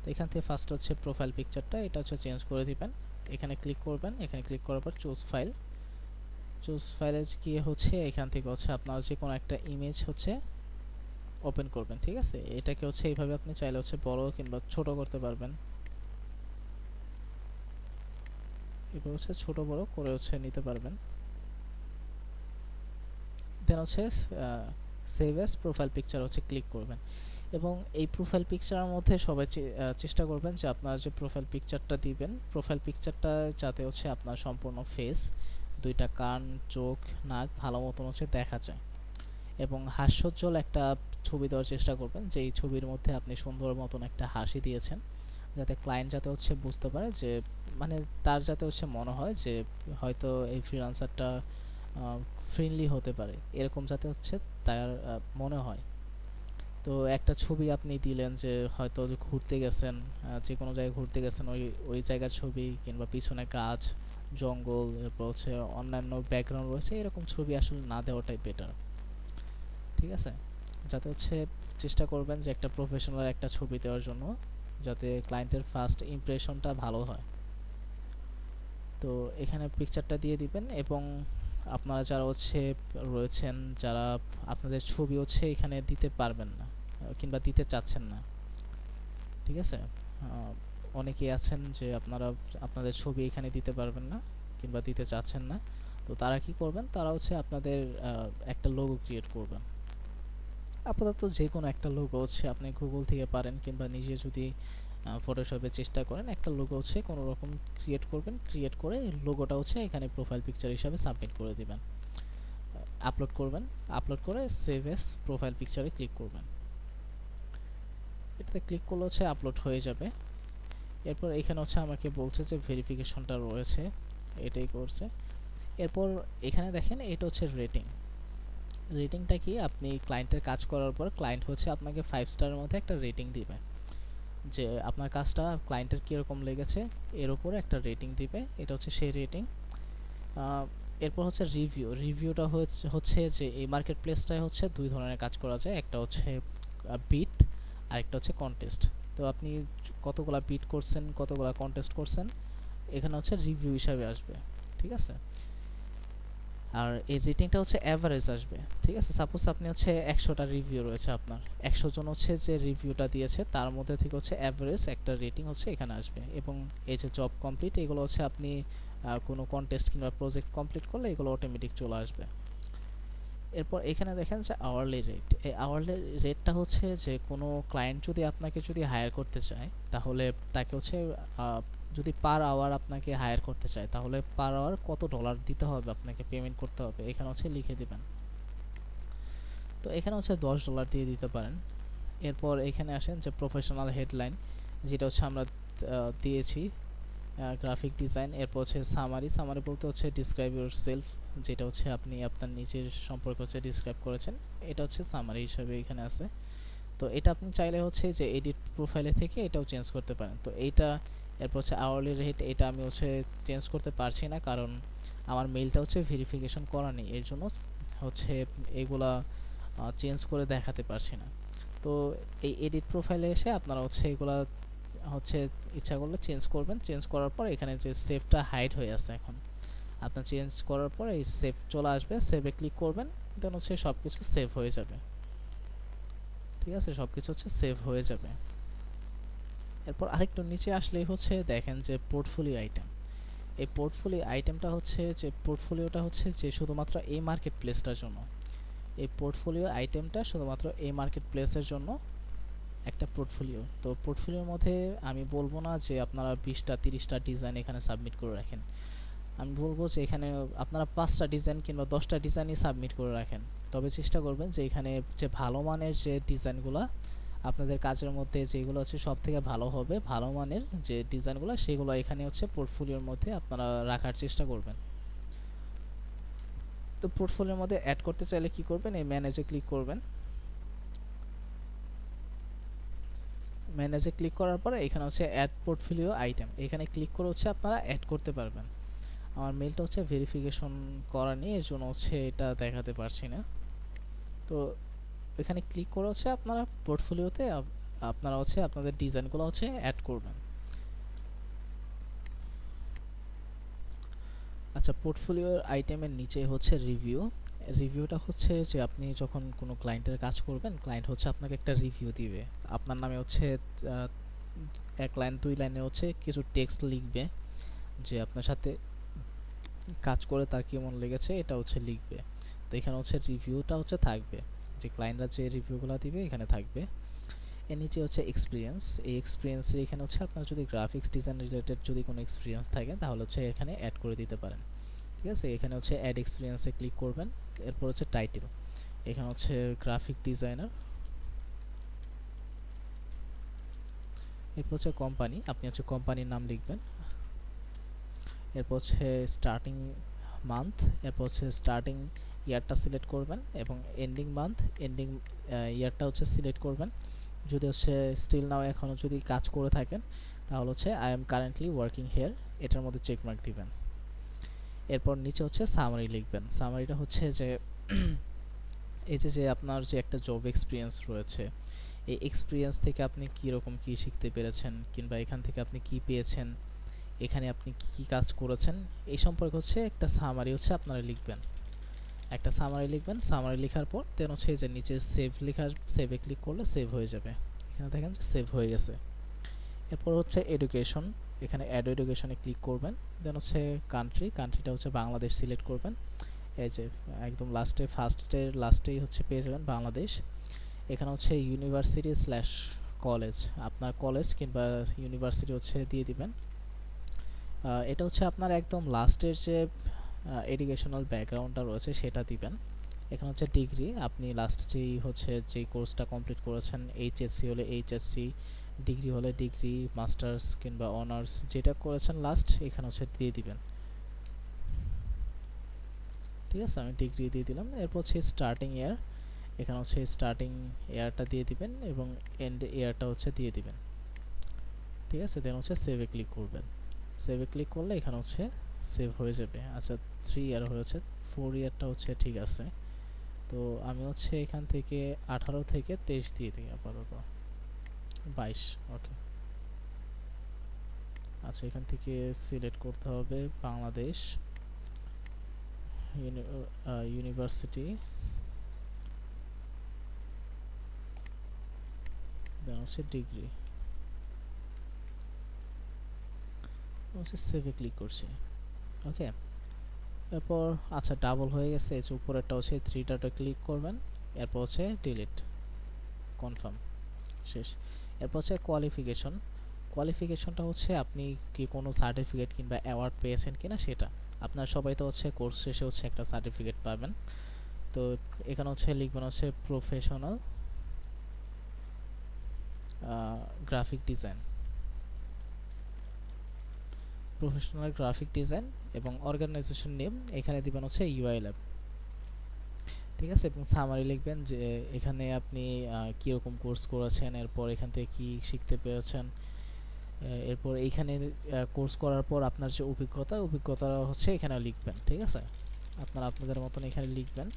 তো এখান থেকে ফার্স্ট হচ্ছে প্রোফাইল পিকচারটা, এটা হচ্ছে চেঞ্জ করে দিবেন। এখানে ক্লিক করবেন, এখানে ক্লিক করার পর চুজ ফাইল, চুজ ফাইলে গিয়ে হচ্ছে এখান থেকে হচ্ছে আপনার যে কোনো একটা ইমেজ হচ্ছে ওপেন করবেন, ঠিক আছে। এটাকে হচ্ছে এইভাবে আপনি চাইলে হচ্ছে বড় কিংবা ছোট করতে পারবেন, এবার হচ্ছে ছোট বড় করে হচ্ছে নিতে পারবেন। দেন হচ্ছে সেভ অ্যাজ প্রোফাইল পিকচার হচ্ছে ক্লিক করবেন। এবং এই প্রোফাইল পিকচারের মধ্যে সবাই চেষ্টা করবেন যে আপনারা যে প্রোফাইল পিকচারটা দিবেন, প্রোফাইল পিকচারটা যাতে হচ্ছে আপনার সম্পূর্ণ ফেস, দুইটা কান, চোখ, নাক ভালো মতন হচ্ছে দেখা যায়। এবং হাস্যোজ্জ্বল একটা ছবি দেওয়ার চেষ্টা করবেন, যে এই ছবির মধ্যে আপনি সুন্দর মতন একটা হাসি দিয়েছেন, যাতে ক্লায়েন্ট যাতে হচ্ছে বুঝতে পারে যে, মানে তার যাতে হচ্ছে মনে হয় যে হয়তো এই ফ্রিল্যান্সারটা ফ্রেন্ডলি হতে পারে, এরকম যাতে হচ্ছে তার মনে হয়। তো একটা ছবি আপনি দিলেন যে হয়তো ঘুরতে গেছেন, যে কোনো জায়গায় ঘুরতে গেছেন, ওই ওই জায়গার ছবি, কিংবা পিছনে গাছ, জঙ্গল, এরপর হচ্ছে অন্যান্য ব্যাকগ্রাউন্ড রয়েছে, এরকম ছবি আসলে না দেওয়াটাই বেটার। ঠিক আছে, যাতে হচ্ছে চেষ্টা করবেন যে একটা প্রফেশনাল একটা ছবি দেওয়ার জন্য, যাতে ক্লায়েন্টের ফার্স্ট ইমপ্রেশনটা ভালো হয়। তো এখানে পিকচারটা দিয়ে দিবেন, এবং আপনারা যারা হচ্ছে রয়েছেন, যারা আপনাদের ছবি হচ্ছে এখানে দিতে পারবেন না কিংবা দিতে চাচ্ছেন না, ঠিক আছে, অনেকেই আছেন যে আপনারা আপনাদের ছবি এখানে দিতে পারবেন না কিংবা দিতে চাচ্ছেন না। তো তারা কি করবেন, তারা হচ্ছে আপনাদের একটা লোগো ক্রিয়েট করবেন। আপাতত যে কোনো একটা লোগো হচ্ছে আপনি গুগল থেকে পারেন, কিংবা নিজে যদি ফটোশপে চেষ্টা করেন, একটা লোগো হচ্ছে কোনো রকম ক্রিয়েট করবেন। ক্রিয়েট করে লোগোটা হচ্ছে এখানে প্রোফাইল পিকচার হিসাবে সাবমিট করে দিবেন, আপলোড করবেন। আপলোড করে সেভ এস প্রোফাইল পিকচারে ক্লিক করবেন। এটাতে ক্লিক করলে হচ্ছে আপলোড হয়ে যাবে। এরপর এখানে হচ্ছে আমাকে বলছে যে ভেরিফিকেশনটা রয়েছে, এটাই করছে। এরপর এখানে দেখেন এটা হচ্ছে রেটিং। রেটিংটা কি, আপনি ক্লায়েন্টের কাজ করার পর ক্লায়েন্ট হচ্ছে আপনাকে 5 স্টারের মধ্যে একটা রেটিং দিবে, যে আপনার কাজটা ক্লায়েন্টের কীরকম লেগেছে এর উপরে একটা রেটিং দিবে। এটা হচ্ছে সেই রেটিং। এরপর হচ্ছে রিভিউ। রিভিউটা হচ্ছে যে এই মার্কেট প্লেসটায় হচ্ছে দুই ধরনের কাজ করা যায়, একটা হচ্ছে বিট আর একটা হচ্ছে কন্টেস্ট। তো আপনি কতগুলা বিট করছেন, কতগুলা কন্টেস্ট করছেন, এখানে হচ্ছে রিভিউ হিসাবে আসবে। ঠিক আছে, আর এই রেটিংটা হচ্ছে অ্যাভারেজ আসবে। ঠিক আছে, সাপোজ আপনি হচ্ছে 100টা রিভিউ রয়েছে, আপনার 100 জন হচ্ছে যে রিভিউটা দিয়েছে তার মধ্যে থেকে হচ্ছে অ্যাভারেজ একটা রেটিং হচ্ছে এখানে আসবে। এবং এই যে জব কমপ্লিট, এগুলো হচ্ছে আপনি কোনো কন্টেস্ট কিংবা প্রজেক্ট কমপ্লিট করলে এগুলো অটোমেটিক চলে আসবে। এরপর এখানে দেখেন যে আওয়ারলি রেট। এই আওয়ারলি রেটটা হচ্ছে যে কোনো ক্লায়েন্ট যদি আপনাকে যদি হায়ার করতে চায়, তাহলে তাকে হচ্ছে যদি পার আওয়ার আপনাকে হায়ার করতে চায়, তাহলে পার আওয়ার কত ডলার দিতে হবে, আপনাকে পেমেন্ট করতে হবে, এখানে হচ্ছে লিখে দিবেন। তো এখানে হচ্ছে $10 দিয়ে দিতে পারেন। এরপর এখানে আসেন যে প্রফেশনাল হেডলাইন, যেটা হচ্ছে আমরা দিয়েছি, গ্রাফিক ডিজাইন। এরপর হচ্ছে সামারি। সামারি বলতে হচ্ছে ডিসক্রাইব ইউর সেলফ, যেটা হচ্ছে আপনি আপনার নিজের সম্পর্কে হচ্ছে ডিসক্রাইব করেছেন, এটা হচ্ছে সামারি হিসাবে এখানে আছে। তো এটা আপনি চাইলে হচ্ছে যে এডিট প্রোফাইলে থেকে এটাও চেঞ্জ করতে পারেন। তো এইটা, এরপর হচ্ছে আওয়ারলি রেট, এটা আমি হচ্ছে চেঞ্জ করতে পারছি না, কারণ আমার মেইলটা হচ্ছে ভেরিফিকেশন করা নেই, এর জন্য হচ্ছে এগুলা চেঞ্জ করে দেখাতে পারছি না। তো এই এডিট প্রোফাইলে এসে আপনারা হচ্ছে এগুলা হচ্ছে ইচ্ছা করলে চেঞ্জ করবেন। চেঞ্জ করার পর এখানে যে সেভটা হাইড হয়ে আছে, এখন আপনার চেঞ্জ করার পর এই সেভ চলে আসবে, সেভে ক্লিক করবেন, দেন হচ্ছে সব কিছু সেভ হয়ে যাবে। ঠিক আছে, সব কিছু হচ্ছে সেভ হয়ে যাবে। এরপর আরেকটু নিচে আসলেই হচ্ছে দেখেন যে পোর্টফোলিও আইটেম। এই পোর্টফোলিও আইটেমটা হচ্ছে যে পোর্টফোলিওটা হচ্ছে যে শুধুমাত্র এই মার্কেট প্লেসটার জন্য। এই পোর্টফোলিও আইটেমটা শুধুমাত্র এই মার্কেট প্লেসের জন্য একটা পোর্টফোলিও। তো পোর্টফোলিওর মধ্যে আমি বলবো না যে আপনারা 20টা 30টা ডিজাইন এখানে সাবমিট করে রাখেন। আমি বলবো যে এখানে আপনারা 5টা ডিজাইন কিংবা 10টা ডিজাইনই সাবমিট করে রাখেন। তবে চেষ্টা করবেন যে এখানে যে ভালো মানের যে ডিজাইনগুলো আপনাদের কাজের মধ্যে যেগুলো হচ্ছে সব থেকে ভালো হবে, ভালো মানের যে ডিজাইনগুলো, সেগুলো এখানে হচ্ছে পোর্টফোলিওর মধ্যে আপনারা রাখার চেষ্টা করবেন। তো পোর্টফোলিওর মধ্যে অ্যাড করতে চাইলে কি করবেন, এই ম্যানেজে ক্লিক করবেন। ম্যানেজে ক্লিক করার পরে এখানে হচ্ছে অ্যাড পোর্টফোলিও আইটেম, এখানে ক্লিক করে হচ্ছে আপনারা অ্যাড করতে পারবেন। আমার মেলটা হচ্ছে ভেরিফিকেশন করা নেই, এর জন্য হচ্ছে এটা দেখাতে পারছি না। তো এখানে ক্লিক করে হচ্ছে আপনারা পোর্টফোলিওতে আপনারা হচ্ছে আপনাদের ডিজাইনগুলো হচ্ছে অ্যাড করবেন। আচ্ছা, পোর্টফোলিও আইটেমের নিচে হচ্ছে রিভিউ। রিভিউটা হচ্ছে যে আপনি যখন কোনো ক্লায়েন্টের কাজ করবেন, ক্লায়েন্ট হচ্ছে আপনাকে একটা রিভিউ দিবে, আপনার নামে হচ্ছে 1 লাইন 2 লাইনে হচ্ছে কিছু টেক্সট লিখবে, যে আপনার সাথে কাজ করে তার কেমন লেগেছে এটা হচ্ছে লিখবে। তো এখানে হচ্ছে রিভিউটা হচ্ছে থাকবে, যে ক্লায়েন্টরা যে রিভিউগুলো দিবে এখানে থাকবে। এর নিচে হচ্ছে এক্সপিরিয়েন্স। এই এক্সপিরিয়েন্সের এখানে হচ্ছে আপনার যদি গ্রাফিক্স ডিজাইন রিলেটেড যদি কোনো এক্সপিরিয়েন্স থাকে তাহলে হচ্ছে এখানে অ্যাড করে দিতে পারেন। ঠিক আছে, এখানে হচ্ছে অ্যাড এক্সপিরিয়েন্সে ক্লিক করবেন। এরপর হচ্ছে টাইটেল, এখানে হচ্ছে গ্রাফিক ডিজাইনার। এরপর হচ্ছে কোম্পানি, আপনি হচ্ছে কোম্পানির নাম লিখবেন। এরপর হচ্ছে স্টার্টিং মান্থ, এরপর হচ্ছে স্টার্টিং ইয়ারটা সিলেক্ট করবেন, এবং এন্ডিং মান্থ এন্ডিং ইয়ারটা হচ্ছে সিলেক্ট করবেন। যদি হচ্ছে স্টিল নাও এখনও যদি কাজ করে থাকেন তাহলে হচ্ছে I am currently working here, এটার মধ্যে চেক মার্ক দিবেন। এরপর নিচে হচ্ছে সামারি লিখবেন। সামারিটা হচ্ছে যে এই যে আপনার যে একটা জব এক্সপিরিয়েন্স রয়েছে, এই এক্সপিরিয়েন্স থেকে আপনি কীরকম কী শিখতে পেরেছেন, কিংবা এখান থেকে আপনি কী পেয়েছেন, এখানে আপনি কী কী কাজ করেছেন, এই সম্পর্কে হচ্ছে একটা সামারি হচ্ছে আপনারা লিখবেন। একটা সামারি লিখবেন। সামারি লেখার পর দেন হচ্ছে যে নিচে সেভ লেখার, সেভে ক্লিক করলে সেভ হয়ে যাবে। এখানে দেখেন যে সেভ হয়ে গেছে। এরপর হচ্ছে এডুকেশন, এখানে অ্যাড এডুকেশনে ক্লিক করবেন। দেন হচ্ছে কান্ট্রিটা হচ্ছে বাংলাদেশ সিলেক্ট করবেন। এই যে একদম লাস্টে, ফার্স্টের লাস্টেই হচ্ছে পেয়ে যাবেন বাংলাদেশ। এখানে হচ্ছে ইউনিভার্সিটি স্ল্যাশ কলেজ, আপনার কলেজ কিংবা ইউনিভার্সিটি হচ্ছে দিয়ে দিবেন। এটা হচ্ছে আপনার একদম লাস্টের যে এডুকেশনাল ব্যাকগ্রাউন্ডটা রয়েছে সেটা দিবেন। এখানে হচ্ছে ডিগ্রি, আপনি লাস্ট যেই কোর্সটা কমপ্লিট করেছেন, এইচএসসি হলে এইচএসসি, ডিগ্রি হলে ডিগ্রি, মাস্টার্স কিংবা অনার্স যেটা করেছেন লাস্ট, এখানে হচ্ছে দিয়ে দিবেন। ঠিক আছে, আমি ডিগ্রি দিয়ে দিলাম। এরপর হচ্ছে স্টার্টিং ইয়ার, এখানে হচ্ছে স্টার্টিং ইয়ারটা দিয়ে দিবেন এবং এন্ড ইয়ারটা হচ্ছে দিয়ে দিবেন। ঠিক আছে, দেন হচ্ছে সেভে ক্লিক করবেন। সেভে ক্লিক করলে এখানে হচ্ছে সেভ হয়ে যাবে। আচ্ছা, 3 ইয়ার হয়েছে, 4 ইয়ারটা হচ্ছে ঠিক আছে। তো আমি হচ্ছে এখান থেকে 18 থেকে 23 দিয়ে দিই আপাতত, 22। ওকে, আচ্ছা এখান থেকে সিলেক্ট করতে হবে বাংলাদেশ ইউনিভার্সিটি, দেন হচ্ছে ডিগ্রি, হচ্ছে সেভে ক্লিক করছি। ওকে, এরপর আচ্ছা ডাবল হয়ে গেছে, এই যে উপরেরটা হচ্ছে 3টাতে ক্লিক করবেন। এরপর হচ্ছে ডিলিট, কনফার্ম, শেষ। এরপর হচ্ছে কোয়ালিফিকেশন। কোয়ালিফিকেশনটা হচ্ছে আপনি কি কোনো সার্টিফিকেট কিংবা অ্যাওয়ার্ড পেয়েছেন কিনা সেটা। আপনার সবাই তো হচ্ছে কোর্স শেষে হচ্ছে একটা সার্টিফিকেট পাবেন। তো এখানে হচ্ছে লিখবেন হচ্ছে professional graphic design, professional graphic design এবং অর্গানাইজেশন নেম এখানে দিবেন হচ্ছে ইউআই ল্যাব। ঠিক আছে, এবং সামারি লিখবেন যে এখানে আপনি কীরকম কোর্স করেছেন, এরপর এখান থেকে কী শিখতে পেরেছেন। এরপর এইখানে কোর্স করার পর আপনার যে অভিজ্ঞতা হচ্ছে এখানে লিখবেন। ঠিক আছে, আপনাদের মতন এখানে লিখবেন।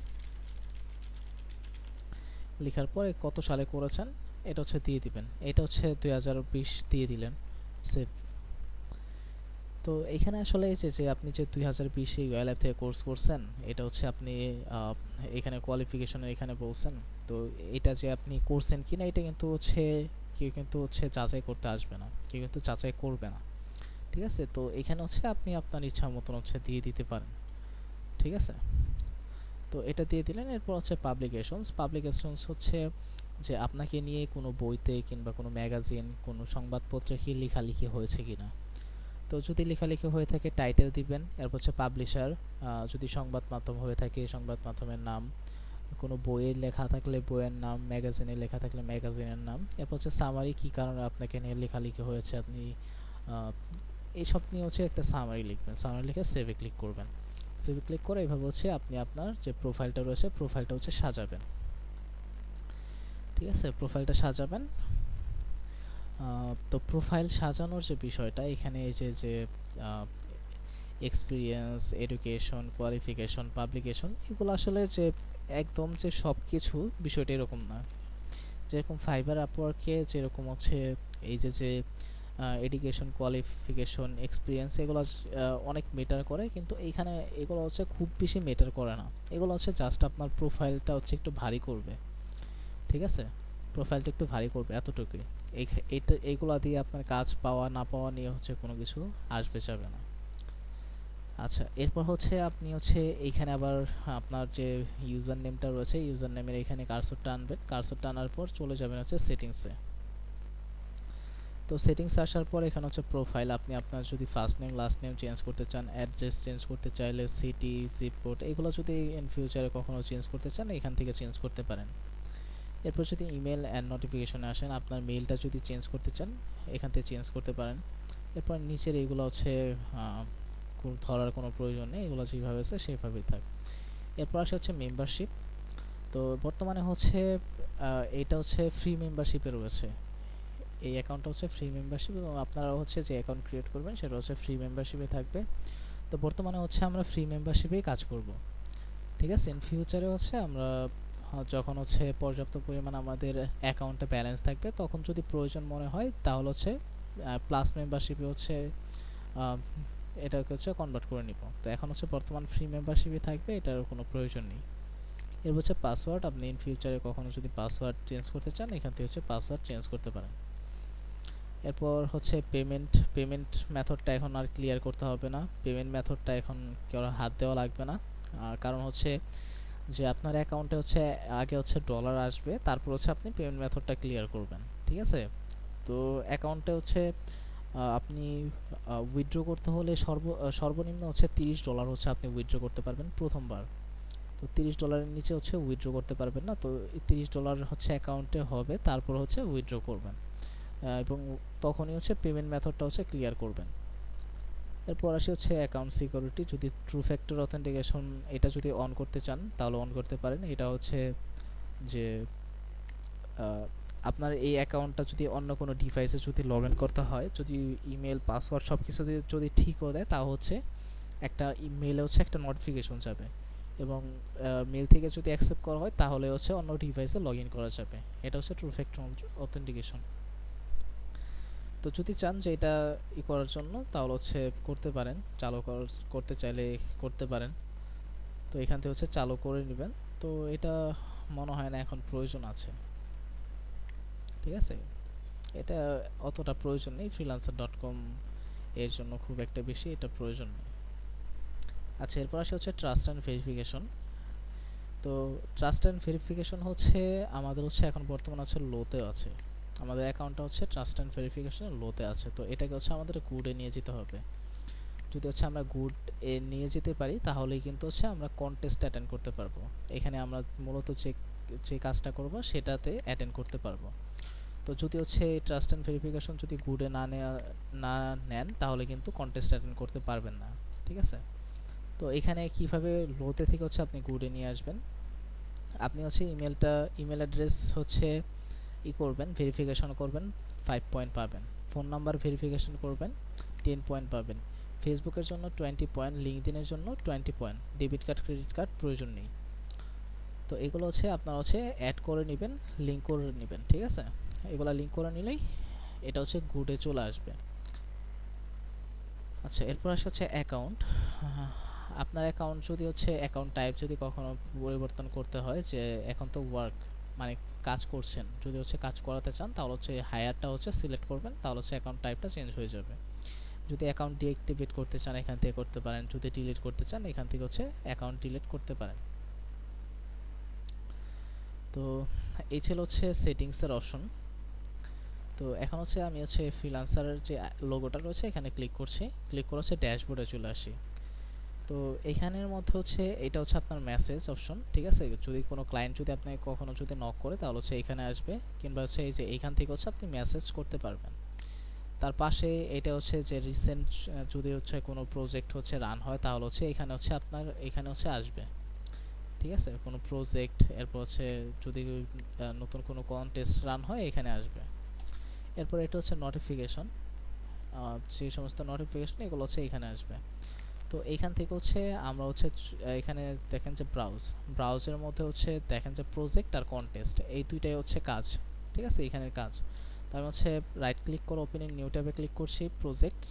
লেখার পরে কত সালে করেছেন এটা হচ্ছে দিয়ে দিবেন। এটা হচ্ছে 2020 দিয়ে দিলেন, সেভ। তো এখানে আসলে এই যে আপনি যে 2020-এ ইউএলএফ থেকে কোর্স করছেন, এটা হচ্ছে আপনি এখানে কোয়ালিফিকেশনের এখানে বলছেন। তো এটা যে আপনি করছেন কিনা এটা কিন্তু হচ্ছে কেউ কিন্তু হচ্ছে যাচাই করতে আসবে না, কেউ কিন্তু যাচাই করবে না। ঠিক আছে, তো এখানে হচ্ছে আপনি আপনার ইচ্ছা মতন হচ্ছে দিয়ে দিতে পারেন। ঠিক আছে, তো এটা দিয়ে দিলেন। এরপর হচ্ছে পাবলিকেশনস হচ্ছে যে আপনাকে নিয়ে কোনো বইতে কিংবা কোনো ম্যাগাজিন, কোনো সংবাদপত্রে কি লেখালেখি হয়েছে কিনা। তো যদি লেখালেখি হয়ে থাকে টাইটেল দিবেন। এরপর হচ্ছে পাবলিশার, যদি সংবাদ মাধ্যম হয়ে থাকে সংবাদ মাধ্যমের নাম, কোনো বইয়ের লেখা থাকলে বইয়ের নাম, ম্যাগাজিনে লেখা থাকলে ম্যাগাজিনের নাম। এরপর হচ্ছে সামারি, কী কারণে আপনাকে নিয়ে লেখালেখি হয়েছে, আপনি এইসব নিয়ে হচ্ছে একটা সামারি লিখবেন। সামারি লিখে সেভে ক্লিক করবেন। সেভে ক্লিক করে এভাবে হচ্ছে আপনি আপনার যে প্রোফাইলটা রয়েছে প্রোফাইলটা হচ্ছে সাজাবেন। ঠিক আছে, প্রোফাইলটা সাজাবেন। তো প্রোফাইল সাজানোর যে বিষয়টা এখানে এই যে এক্সপিরিয়েন্স, এডুকেশন, কোয়ালিফিকেশন, পাবলিকেশন, এগুলো আসলে যে একদম যে সব কিছু বিষয়টা এরকম না। যেরকম ফাইবার আপওয়ার্কে যেরকম হচ্ছে এই যে এডুকেশন, কোয়ালিফিকেশন, এক্সপিরিয়েন্স এগুলো অনেক মেটার করে, কিন্তু এইখানে এগুলো হচ্ছে খুব বেশি মেটার করে না। এগুলো হচ্ছে জাস্ট আপনার প্রোফাইলটা হচ্ছে একটু ভারী করবে। ঠিক আছে, প্রোফাইলটা একটু ভারী করবে, এতটুকুই। এইগুলা দিয়ে আপনার কাজ পাওয়া না পাওয়া নিয়ে হচ্ছে কোনো কিছু আসবে যাবে না। আচ্ছা, এরপর হচ্ছে আপনি হচ্ছে এইখানে আবার আপনার যে ইউজার নেমটা রয়েছে, ইউজার নেমের এখানে কার্সরটা আনবেন। কার্সর টানার পর চলে যাবেন হচ্ছে সেটিংসে। তো সেটিংস আসার পর এখানে হচ্ছে প্রোফাইল, আপনি আপনার যদি first name last name change করতে চান, অ্যাড্রেস চেঞ্জ করতে চাইলে, সিটি, জিপ কোড, এগুলো যদি ইন ফিউচারে কখনো চেঞ্জ করতে চান এখান থেকে চেঞ্জ করতে পারেন। এরপর যদি ইমেল অ্যান্ড নোটিফিকেশনে আসেন, আপনার মেইলটা যদি চেঞ্জ করতে চান এখান থেকে চেঞ্জ করতে পারেন। এরপর নিচের এগুলো হচ্ছে ধরার কোনো প্রয়োজন নেই, এগুলো যেভাবে আছে সেভাবেই থাক। এরপর আসে হচ্ছে মেম্বারশিপ। তো বর্তমানে হচ্ছে এটা হচ্ছে ফ্রি মেম্বারশিপে রয়েছে। এই অ্যাকাউন্টটা হচ্ছে ফ্রি মেম্বারশিপ এবং আপনারা হচ্ছে যে অ্যাকাউন্ট ক্রিয়েট করবেন সেটা হচ্ছে ফ্রি মেম্বারশিপে থাকবে। তো বর্তমানে হচ্ছে আমরা ফ্রি মেম্বারশিপেই কাজ করব, ঠিক আছে। ইন ফিউচারে হচ্ছে আমরা যখন হচ্ছে পর্যাপ্ত পরিমাণ আমাদের অ্যাকাউন্টে ব্যালেন্স থাকবে তখন যদি প্রয়োজন মনে হয় তাহলে হচ্ছে প্লাস মেম্বারশিপে হচ্ছে আহ, এটাকে হচ্ছে কনভার্ট করে নিব। তো এখন হচ্ছে বর্তমান ফ্রি মেম্বারশিপই থাকবে, এটার কোনো প্রয়োজন নেই। এর হচ্ছে পাসওয়ার্ড, আপনি ইন ফিউচারে কখনো যদি পাসওয়ার্ড চেঞ্জ করতে চান এখান থেকে হচ্ছে পাসওয়ার্ড চেঞ্জ করতে পারেন। এরপর হচ্ছে পেমেন্ট মেথডটা এখন আর ক্লিয়ার করতে হবে না, পেমেন্ট মেথডটা এখন কেউ হাত দেওয়া লাগবে না। কারণ হচ্ছে যে আপনার অ্যাকাউন্টে হচ্ছে আগে হচ্ছে ডলার আসবে, তারপর হচ্ছে আপনি পেমেন্ট মেথডটা ক্লিয়ার করবেন, ঠিক আছে। তো অ্যাকাউন্টে হচ্ছে আপনি উইথড্র করতে হলে সর্বনিম্ন হচ্ছে $30 হচ্ছে আপনি উইথড্র করতে পারবেন প্রথমবার। তো $30 নিচে হচ্ছে উইথড্র করতে পারবেন না। তো $30 হচ্ছে অ্যাকাউন্টে হবে, তারপর হচ্ছে উইথড্র করবেন এবং তখনই হচ্ছে পেমেন্ট মেথডটা হচ্ছে ক্লিয়ার করবেন। এরপর আসি হচ্ছে অ্যাকাউন্ট সিকিউরিটি, যদি ট্রু ফ্যাক্টর অথেন্টিকেশন এটা যদি অন করতে চান তাহলে অন করতে পারেন। এটা হচ্ছে যে আপনার এই অ্যাকাউন্টটা যদি অন্য কোনো ডিভাইসে যদি লগ ইন করতে হয়, যদি ইমেল পাসওয়ার্ড সব কিছু যদি ঠিক হয়ে দেয় তাও হচ্ছে একটা ইমেলে হচ্ছে একটা নোটিফিকেশন যাবে এবং মেল থেকে যদি অ্যাকসেপ্ট করা হয় তাহলে হচ্ছে অন্য ডিভাইসে লগ ইন করা যাবে। এটা হচ্ছে ট্রু ফ্যাক্টর অথেন্টিকেশন। তো যদি চান যে এটা করার জন্য তাহলে হচ্ছে করতে পারেন, করতে চাইলে করতে পারেন। তো এখান থেকে হচ্ছে চালু করে নেবেন। তো এটা মনে হয় না এখন প্রয়োজন আছে, ঠিক আছে। এটা অতটা প্রয়োজন নেই, freelancer.com এর জন্য খুব একটা বেশি এটা প্রয়োজন নেই। আচ্ছা, এরপর আসে হচ্ছে ট্রাস্ট অ্যান্ড ভেরিফিকেশন। তো ট্রাস্ট অ্যান্ড ভেরিফিকেশন হচ্ছে আমাদের হচ্ছে এখন বর্তমানে হচ্ছে লোতে আছে, আমাদের অ্যাকাউন্টটা হচ্ছে ট্রাস্ট অ্যান্ড ভেরিফিকেশন লোতে আছে। তো এটাকে হচ্ছে আমাদের গুডে নিয়ে যেতে হবে। যদি হচ্ছে আমরা গুড এ নিয়ে যেতে পারি তাহলেই কিন্তু হচ্ছে আমরা কন্টেস্ট অ্যাটেন্ড করতে পারবো। এখানে আমরা মূলত যে যে কাজটা করব সেটাতে অ্যাটেন্ড করতে পারবো। তো যদি হচ্ছে ট্রাস্ট অ্যান্ড ভেরিফিকেশন যদি গুডে না নেন তাহলে কিন্তু কন্টেস্ট অ্যাটেন্ড করতে পারবেন না, ঠিক আছে। তো এখানে কিভাবে লোতে থেকে হচ্ছে আপনি গুডে নিয়ে আসবেন, আপনি হচ্ছে ইমেল অ্যাড্রেস হচ্ছে করবেন, ভেরিফিকেশন করবেন 5 পয়েন্ট পাবেন। ফোন নাম্বার ভেরিফিকেশন করবেন 10 পয়েন্ট পাবেন। ফেসবুকের জন্য 20 পয়েন্ট, লিঙ্কডইনের জন্য 20 point. Debit card credit card প্রয়োজন নেই। তো এগুলো হচ্ছে আপনারা হচ্ছে অ্যাড করে নেবেন, লিঙ্ক করে নেবেন, ঠিক আছে। এগুলো লিঙ্ক করে নিলেই এটা হচ্ছে গুডে চলে আসবে। আচ্ছা, এরপর আসে হচ্ছে অ্যাকাউন্ট। আপনার অ্যাকাউন্ট যদি হচ্ছে অ্যাকাউন্ট টাইপ যদি কখনো পরিবর্তন করতে হয়, যে এখন তো ওয়ার্ক মানে কাজ করছেন, যদি হচ্ছে কাজ করাতে চান তাহলে হচ্ছে হায়ারটা হচ্ছে সিলেক্ট করবেন, তাহলে হচ্ছে অ্যাকাউন্ট টাইপটা চেঞ্জ হয়ে যাবে। যদি অ্যাকাউন্ট ডিঅ্যাক্টিভেট করতে চান এখান থেকে করতে পারেন, যদি ডিলিট করতে চান এখান থেকে হচ্ছে অ্যাকাউন্ট ডিলিট করতে পারেন। তো এই ছিল হচ্ছে সেটিংসের অপশন। তো এখন হচ্ছে আমি হচ্ছে ফ্রিল্যান্সারের যে লোগোটা রয়েছে এখানে ক্লিক করছি, ক্লিক করে হচ্ছে ড্যাশবোর্ডে চলে আসি। তো এখানের মধ্যে হচ্ছে এটা হচ্ছে আপনার মেসেজ অপশন, ঠিক আছে। যদি কোনো ক্লায়েন্ট যদি আপনি কখনো যদি নক করে তাহলে হচ্ছে এখানে আসবে, কিংবা হচ্ছে এই যে এইখান থেকে হচ্ছে আপনি মেসেজ করতে পারবেন। তার পাশে এটা হচ্ছে যে রিসেন্ট যদি হচ্ছে কোনো প্রজেক্ট হচ্ছে রান হয় তাহলে হচ্ছে এখানে হচ্ছে আপনার এখানে হচ্ছে আসবে, ঠিক আছে, কোনো প্রজেক্ট। এরপর হচ্ছে যদি নতুন কোনো কন্টেস্ট রান হয় এখানে আসবে। এরপর এটা হচ্ছে নোটিফিকেশন, যে সমস্ত নোটিফিকেশন এগুলো হচ্ছে এখানে আসবে। তো এইখান থেকে হচ্ছে আমরা হচ্ছে এখানে দেখেন যে ব্রাউজের মধ্যে হচ্ছে দেখেন যে প্রজেক্ট আর কন্টেস্ট এই দুইটাই হচ্ছে কাজ, ঠিক আছে, এখানের কাজ। তো আমি হচ্ছে রাইট ক্লিক করে ওপেন ইন নিউ ট্যাবে ক্লিক করছি প্রজেক্টস,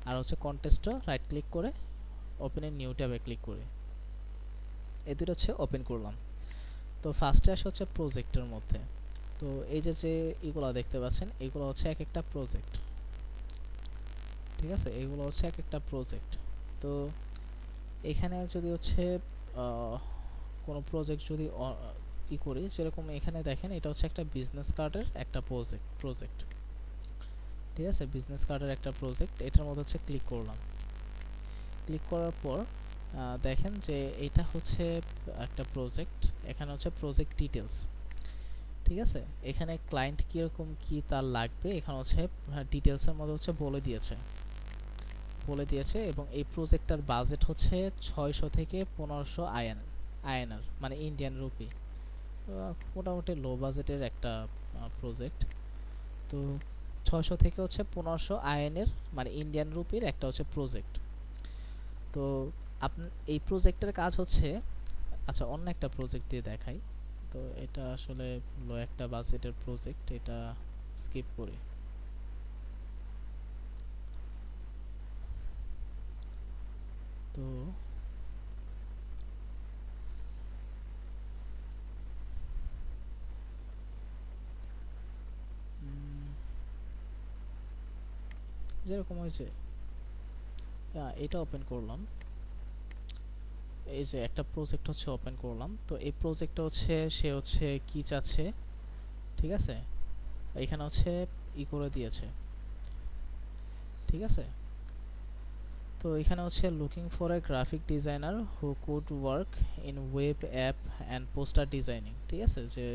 আর হচ্ছে কন্টেস্টও রাইট ক্লিক করে ওপেন ইন নিউ ট্যাবে ক্লিক করি, এই দুটো হচ্ছে ওপেন করলাম। তো ফার্স্টে আসে হচ্ছে প্রজেক্টের মধ্যে। তো এই যে যে এগুলো দেখতে পাচ্ছেন এগুলো হচ্ছে এক একটা প্রজেক্ট, ঠিক আছে, এগুলো হচ্ছে এক একটা প্রজেক্ট। তো এখানে যদি হচ্ছে কোনো প্রজেক্ট যদি করি, যেরকম এখানে দেখেন এটা হচ্ছে একটা বিজনেস কার্ডের একটা প্রজেক্ট, ঠিক আছে, বিজনেস কার্ডের একটা প্রজেক্ট। এটার মধ্যে হচ্ছে ক্লিক করলাম, ক্লিক করার পর দেখেন যে এটা হচ্ছে একটা প্রজেক্ট। এখানে হচ্ছে প্রজেক্ট ডিটেলস, ঠিক আছে। এখানে ক্লায়েন্ট কীরকম কি তার লাগবে এখানে হচ্ছে ডিটেলসের মধ্যে হচ্ছে বলে দিয়েছে এবং এই প্রজেক্টটার বাজেট হচ্ছে 600 থেকে 1500 আইএনআর মানে ইন্ডিয়ান রুপি। মোটামুটি লো বাজেটের একটা প্রজেক্ট। তো 600 থেকে হচ্ছে 1500 আইএনএর মানে ইন্ডিয়ান রুপির একটা হচ্ছে প্রজেক্ট। তো আপনি এই প্রজেক্টের কাজ হচ্ছে, আচ্ছা অন্য একটা প্রজেক্ট দিয়ে দেখাই। তো এটা আসলে লো একটা বাজেটের প্রজেক্ট, এটা স্কিপ করি। তো উম, যেরকম হয়েছে এটা ওপেন করলাম, এই যে একটা প্রজেক্ট হচ্ছে ওপেন করলাম। তো এই প্রজেক্টটা হচ্ছে সে হচ্ছে কি চাচ্ছে, ঠিক আছে, এখানে হচ্ছে করে দিয়েছে, ঠিক আছে। তো এখানে হচ্ছে looking for a graphic designer who could work in web app and poster designing, ঠিক আছে, যে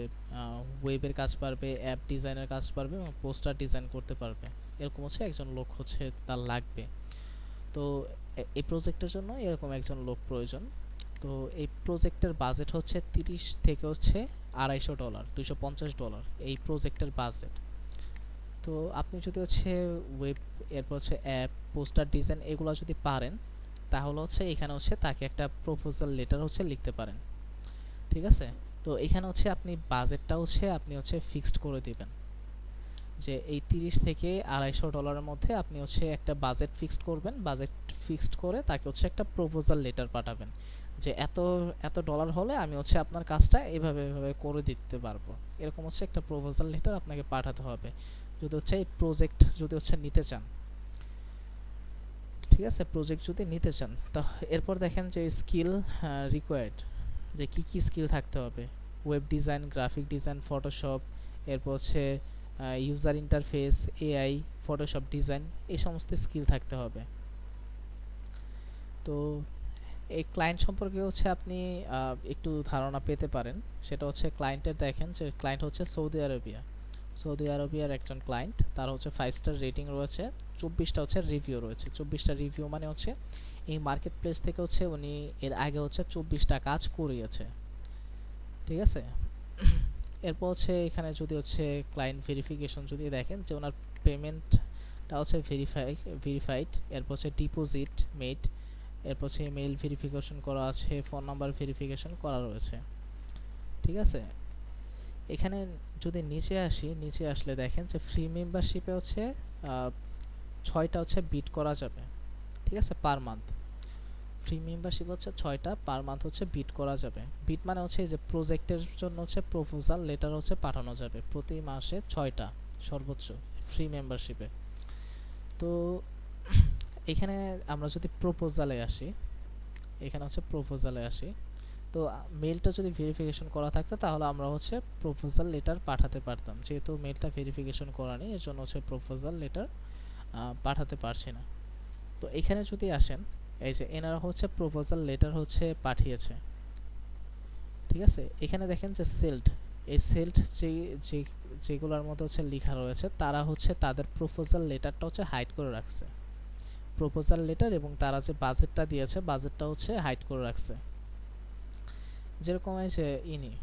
ওয়েবের কাজ পারবে, অ্যাপ ডিজাইনের কাজ পারবে এবং পোস্টার ডিজাইন করতে পারবে, এরকম হচ্ছে একজন লোক হচ্ছে তার লাগবে। তো এই প্রজেক্টের জন্য এরকম একজন লোক প্রয়োজন। তো এই প্রজেক্টের বাজেট হচ্ছে 30 থেকে হচ্ছে $250, $250 এই প্রজেক্টের বাজেট। তো আপনি যদি হচ্ছে ওয়েব, এরপর হচ্ছে অ্যাপ, পোস্টার ডিজাইন এগুলো যদি পারেন, তাহলে হচ্ছে এখানে হচ্ছে তাকে একটা প্রপোজাল লেটার হচ্ছে লিখতে পারেন, ঠিক আছে। তো এখানে হচ্ছে আপনি বাজেটটা হচ্ছে আপনি হচ্ছে ফিক্সড করে দিবেন, যে এই 30 থেকে $250 মধ্যে আপনি হচ্ছে একটা বাজেট ফিক্সড করবেন। বাজেট ফিক্সড করে তাকে হচ্ছে একটা প্রপোজাল লেটার পাঠাবেন, যে এত এত ডলার হলে আমি হচ্ছে আপনার কাজটা এভাবে এভাবে করে দিতে পারবো, এরকম হচ্ছে একটা প্রপোজাল লেটার আপনাকে পাঠাতে হবে যদি হচ্ছে এই প্রজেক্ট যদি হচ্ছে নিতে চান, ঠিক আছে, প্রজেক্ট যদি নিতে চান। তা এরপর দেখেন যে স্কিল রিকোয়ার্ড, যে কি কি স্কিল থাকতে হবে। Web design, graphic design, Photoshop, এরপর হচ্ছে user interface, AI, Photoshop design, এই সমস্ত স্কিল থাকতে হবে। তো এই ক্লায়েন্ট সম্পর্কে হচ্ছে আপনি একটু ধারণা পেতে পারেন। সেটা হচ্ছে ক্লায়েন্টের, দেখেন যে ক্লায়েন্ট হচ্ছে সৌদি আরবিয়া, সৌদি আরবিয়ার একজন ক্লায়েন্ট, তার হচ্ছে 5 স্টার রেটিং রয়েছে, 24টা হচ্ছে রিভিউ রয়েছে। 24টা রিভিউ মানে হচ্ছে এই মার্কেট প্লেস থেকে হচ্ছে উনি এর আগে হচ্ছে 24টা কাজ করিয়েছে, ঠিক আছে। এরপর হচ্ছে এখানে যদি হচ্ছে ক্লায়েন্ট ভেরিফিকেশন যদি দেখেন, যে ওনার পেমেন্টটা হচ্ছে ভেরিফাইড, এরপর হচ্ছে ডিপোজিট মেড, এরপর হচ্ছে মেইল ভেরিফিকেশন করা আছে, ফোন নাম্বার ভেরিফিকেশন করা রয়েছে, ঠিক আছে। এখানে যদি নিচে আসি, নিচে আসলে দেখেন যে ফ্রি মেম্বারশিপে হচ্ছে 6টা হচ্ছে বিট করা যাবে, ঠিক আছে, পার মান্থ। ফ্রি মেম্বারশিপ হচ্ছে 6টা, পার মান্থ হচ্ছে বিট করা যাবে। বিট মানে হচ্ছে এই যে প্রজেক্টের জন্য হচ্ছে প্রপোজাল লেটার হচ্ছে পাঠানো যাবে প্রতি মাসে 6টা সর্বোচ্চ ফ্রি মেম্বারশিপে। তো এখানে আমরা যদি প্রপোজালে আসি, এখানে হচ্ছে প্রপোজালে আসি, তো মেলটা যদি ভেরিফিকেশন করা থাকতো তাহলে আমরা হচ্ছে প্রপোজাল লেটার পাঠাতে পারতাম, যেহেতু মেলটা ভেরিফিকেশন করা নেই এর জন্য হচ্ছে প্রপোজাল লেটার পাঠাতে পারছি না। তো এখানে যদি আসেন, এই যে এনারা হচ্ছে প্রপোজাল লেটার হচ্ছে পাঠিয়েছে, ঠিক আছে। এখানে দেখেন যে সেল্ড, এই সেল্ড যে যেগুলোর মধ্যে হচ্ছে লেখা রয়েছে তারা হচ্ছে তাদের প্রপোজাল লেটারটা হচ্ছে হাইড করে রাখছে, প্রপোজাল লেটার এবং তারা যে বাজেটটা দিয়েছে বাজেটটা হচ্ছে হাইড করে রাখছে। যেরকম হয়েছে ইনি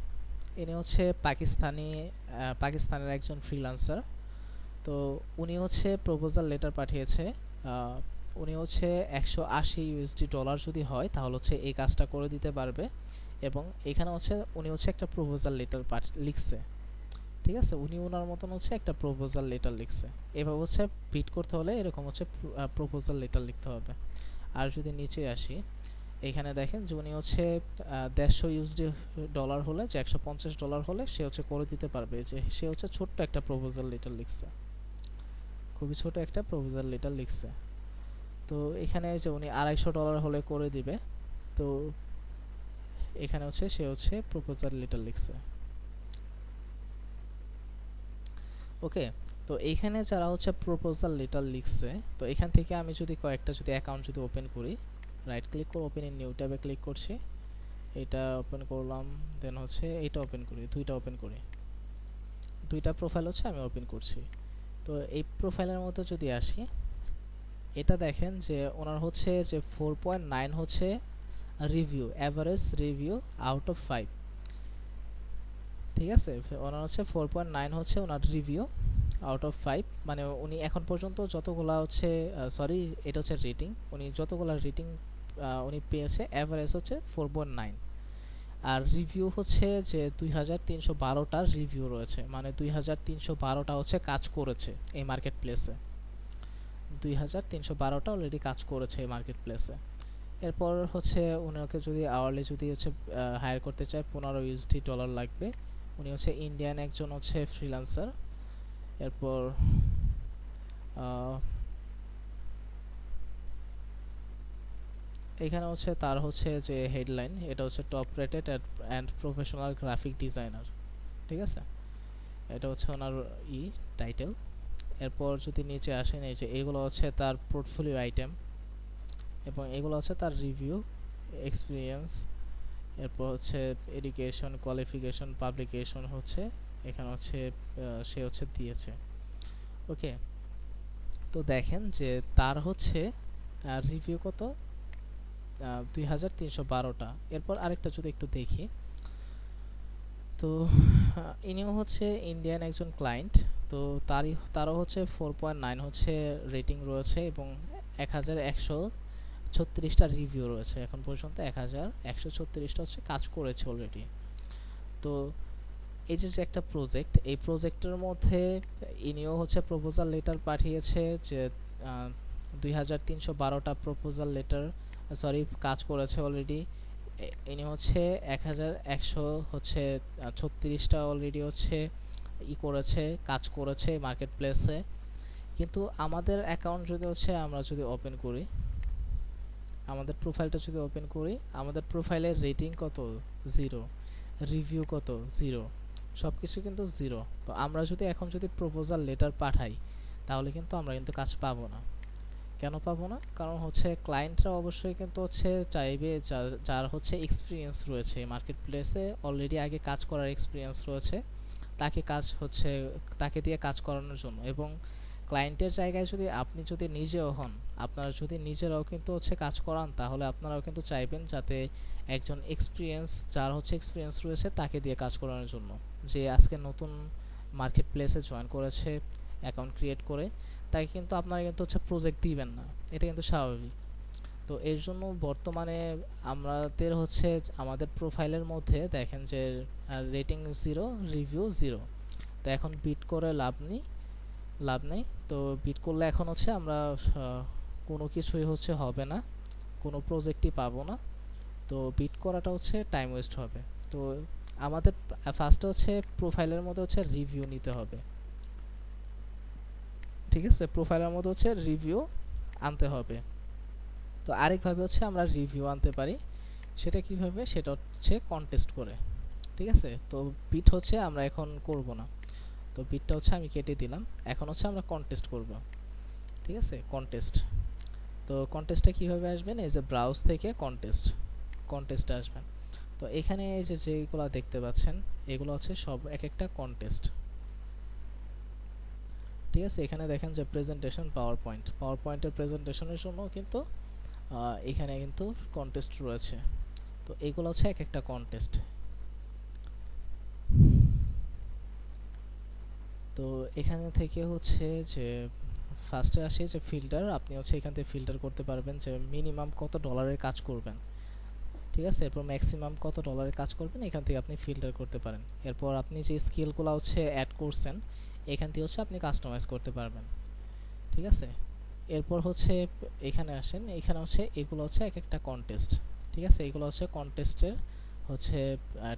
ইনি হচ্ছে পাকিস্তানের একজন ফ্রিল্যান্সার। তো উনি হচ্ছে প্রপোজাল লেটার পাঠিয়েছে, উনি হচ্ছে $180 যদি হয় তাহলে হচ্ছে এই কাজটা করে দিতে পারবে। এবং এখানে হচ্ছে উনি হচ্ছে একটা প্রপোজাল লেটার লিখছে, ঠিক আছে, উনি ওনার মতন হচ্ছে একটা প্রপোজাল লেটার লিখছে। এভাবে হচ্ছে বিট করতে হলে এরকম হচ্ছে প্রপোজাল লেটার লিখতে হবে। আর যদি নিচে আসি, এখানে দেখেন যে উনি হচ্ছে 150 ইউএসডি ডলার হলে, যে $150 হলে সে হচ্ছে করে দিতে পারবে, যে সে হচ্ছে ছোট্ট একটা প্রপোজাল লেটার লিখছে, খুবই ছোট একটা প্রপোজাল লেটার লিখছে। তো এখানে যে উনি $250 হলে করে দিবে। তো এখানে হচ্ছে সে হচ্ছে প্রপোজাল লেটার লিখছে, ওকে। তো এইখানে যারা হচ্ছে প্রপোজাল লেটার লিখছে, তো এখান থেকে আমি যদি কয়েকটা যদি অ্যাকাউন্ট যদি ওপেন করি, রাইট ক্লিক করে ওপেন ইন নিউ ট্যাবে ক্লিক করছি, এটা ওপেন করলাম, দেন হচ্ছে এটা ওপেন করি, দুইটা ওপেন করি, দুইটা প্রোফাইল হচ্ছে আমি ওপেন করছি। তো এই প্রোফাইলের মধ্যে যদি আসি, এটা দেখেন যে ওনার হচ্ছে যে 4.9 হচ্ছে review, average review out of 5, ঠিক আছে। ওনার হচ্ছে 4.9 হচ্ছে ওনার রিভিউ আউট অফ 5, মানে উনি এখন পর্যন্ত যতগুলা হচ্ছে, সরি এটা হচ্ছে রেটিং, উনি যতগুলা রেটিং উনি পেয়েছে অ্যাভারেজ হচ্ছে 4.9। আর রিভিউ হচ্ছে যে 2312টা রিভিউ রয়েছে, মানে 2312টা হচ্ছে কাজ করেছে এই মার্কেট প্লেসে, 2312টা অলরেডি কাজ করেছে এই মার্কেট প্লেসে। এরপর হচ্ছে উনাকে যদি আওয়ারলি যদি হচ্ছে হায়ার করতে চায় $15 লাগবে। উনি হচ্ছে ইন্ডিয়ান একজন হচ্ছে ফ্রিল্যান্সার। এরপর এখানে হচ্ছে তার হচ্ছে যে হেডলাইন, এটা হচ্ছে top rated and professional graphic designer, ঠিক আছে, এটা হচ্ছে ওনার টাইটেল। এরপর যদি নিচে আসেন, এই যে এগুলো হচ্ছে তার পোর্টফোলিও আইটেম এবং এগুলো হচ্ছে তার রিভিউ, এক্সপিরিয়েন্স। এরপর হচ্ছে এডুকেশন, কোয়ালিফিকেশন, পাবলিকেশন হচ্ছে এখানে হচ্ছে সে হচ্ছে দিয়েছে। ওকে, তো দেখেন যে তার হচ্ছে রিভিউ কত, 2312টা। এরপর আরেকটা যদি একটু দেখি, তো ইনিও হচ্ছে ইন্ডিয়ান একজন ক্লায়েন্ট। তো তারও হচ্ছে 4.9 হচ্ছে রেটিং রয়েছে এবং 1136টা রিভিউ রয়েছে এখন পর্যন্ত, 1136টা হচ্ছে কাজ করেছে অলরেডি। তো এই যে একটা প্রজেক্ট, এই প্রজেক্টের মধ্যে ইনিও হচ্ছে প্রপোজাল লেটার পাঠিয়েছে যে 2312টা প্রপোজাল লেটার কাজ করেছে অলরেডি। ইনি হচ্ছে 1100 হচ্ছে 36টা অলরেডি হচ্ছে করেছে, কাজ করেছে মার্কেট প্লেসে। কিন্তু আমাদের অ্যাকাউন্ট যদি হচ্ছে আমরা যদি ওপেন করি, আমাদের প্রোফাইলটা যদি ওপেন করি, আমাদের প্রোফাইলের রেটিং কত, 0, রিভিউ কত, 0, সব কিছু কিন্তু 0। তো আমরা যদি এখন যদি প্রপোজাল লেটার পাঠাই, তাহলে কিন্তু আমরা কিন্তু কাজ পাবো না। কেন পাবো না? কারণ হচ্ছে ক্লায়েন্টরা অবশ্যই কিন্তু হচ্ছে চাইবে যার হচ্ছে এক্সপিরিয়েন্স রয়েছে মার্কেট প্লেসে, অলরেডি আগে কাজ করার এক্সপিরিয়েন্স রয়েছে, তাকে কাজ হচ্ছে তাকে দিয়ে কাজ করানোর জন্য। এবং ক্লায়েন্টের জায়গায় যদি আপনি যদি নিজেও হন, আপনারা যদি নিজেরাও কিন্তু হচ্ছে কাজ করান, তাহলে আপনারাও কিন্তু চাইবেন যাতে একজন যার হচ্ছে এক্সপিরিয়েন্স রয়েছে তাকে দিয়ে কাজ করানোর জন্য, যে আজকে নতুন মার্কেট প্লেসে জয়েন করেছে অ্যাকাউন্ট ক্রিয়েট করে, তাকে কিন্তু আপনারা কিন্তু হচ্ছে প্রজেক্ট দিবেন না, এটা কিন্তু স্বাভাবিক। তো এর জন্য বর্তমানে আমাদের প্রোফাইলের মধ্যে দেখেন যে রেটিং 0, রিভিউ 0। তো এখন বিট করে লাভ নেই। তো বিট করলে এখন হচ্ছে আমরা কোনো কিছুই হচ্ছে হবে না, কোনো প্রজেক্টই পাবো না। তো বিট করাটা হচ্ছে টাইম ওয়েস্ট হবে। তো আমাদের ফার্স্টে হচ্ছে প্রোফাইলের মধ্যে হচ্ছে রিভিউ নিতে হবে, ঠিক আছে, প্রোফাইলের মধ্যে হচ্ছে রিভিউ আনতে হবে। তো আরেকভাবে হচ্ছে আমরা রিভিউ আনতে পারি, সেটা কিভাবে, সেটা হচ্ছে কন্টেস্ট করে, ঠিক আছে। তো বিট হচ্ছে আমরা এখন করব না, তো বিটটা হচ্ছে আমি কেটে দিলাম। এখন হচ্ছে আমরা কন্টেস্ট করব, ঠিক আছে, কন্টেস্ট। তো কন্টেস্টটা কিভাবে আসবেন, এই যে ব্রাউজ থেকে কন্টেস্টে আসবেন। তো এখানে এই যে যেগুলো দেখতে পাচ্ছেন, এগুলো হচ্ছে সব এক একটা কন্টেস্ট, ঠিক আছে। এখানে দেখেন যে প্রেজেন্টেশন, পাওয়ার পয়েন্টের প্রেজেন্টেশনের জন্য কিন্তু এখানে কিন্তু কন্টেস্ট রয়েছে। তো এগুলো হচ্ছে এক একটা কন্টেস্ট। তো এখানে থেকে হচ্ছে যে ফার্স্টে আসে যে ফিল্টার, আপনি হচ্ছে এখান থেকে ফিল্টার করতে পারবেন যে মিনিমাম কত ডলারের কাজ করবেন, ঠিক আছে। এরপর ম্যাক্সিমাম কত ডলারের কাজ করবেন, এখান থেকে আপনি ফিল্টার করতে পারেন। এরপর আপনি যে স্কিলগুলো হচ্ছে অ্যাড করছেন, এখান থেকে হচ্ছে আপনি কাস্টমাইজ করতে পারবেন, ঠিক আছে। এরপর হচ্ছে এখানে আসেন, এখানে হচ্ছে এগুলো হচ্ছে এক একটা কন্টেস্ট, ঠিক আছে। এগুলো হচ্ছে কন্টেস্টের হচ্ছে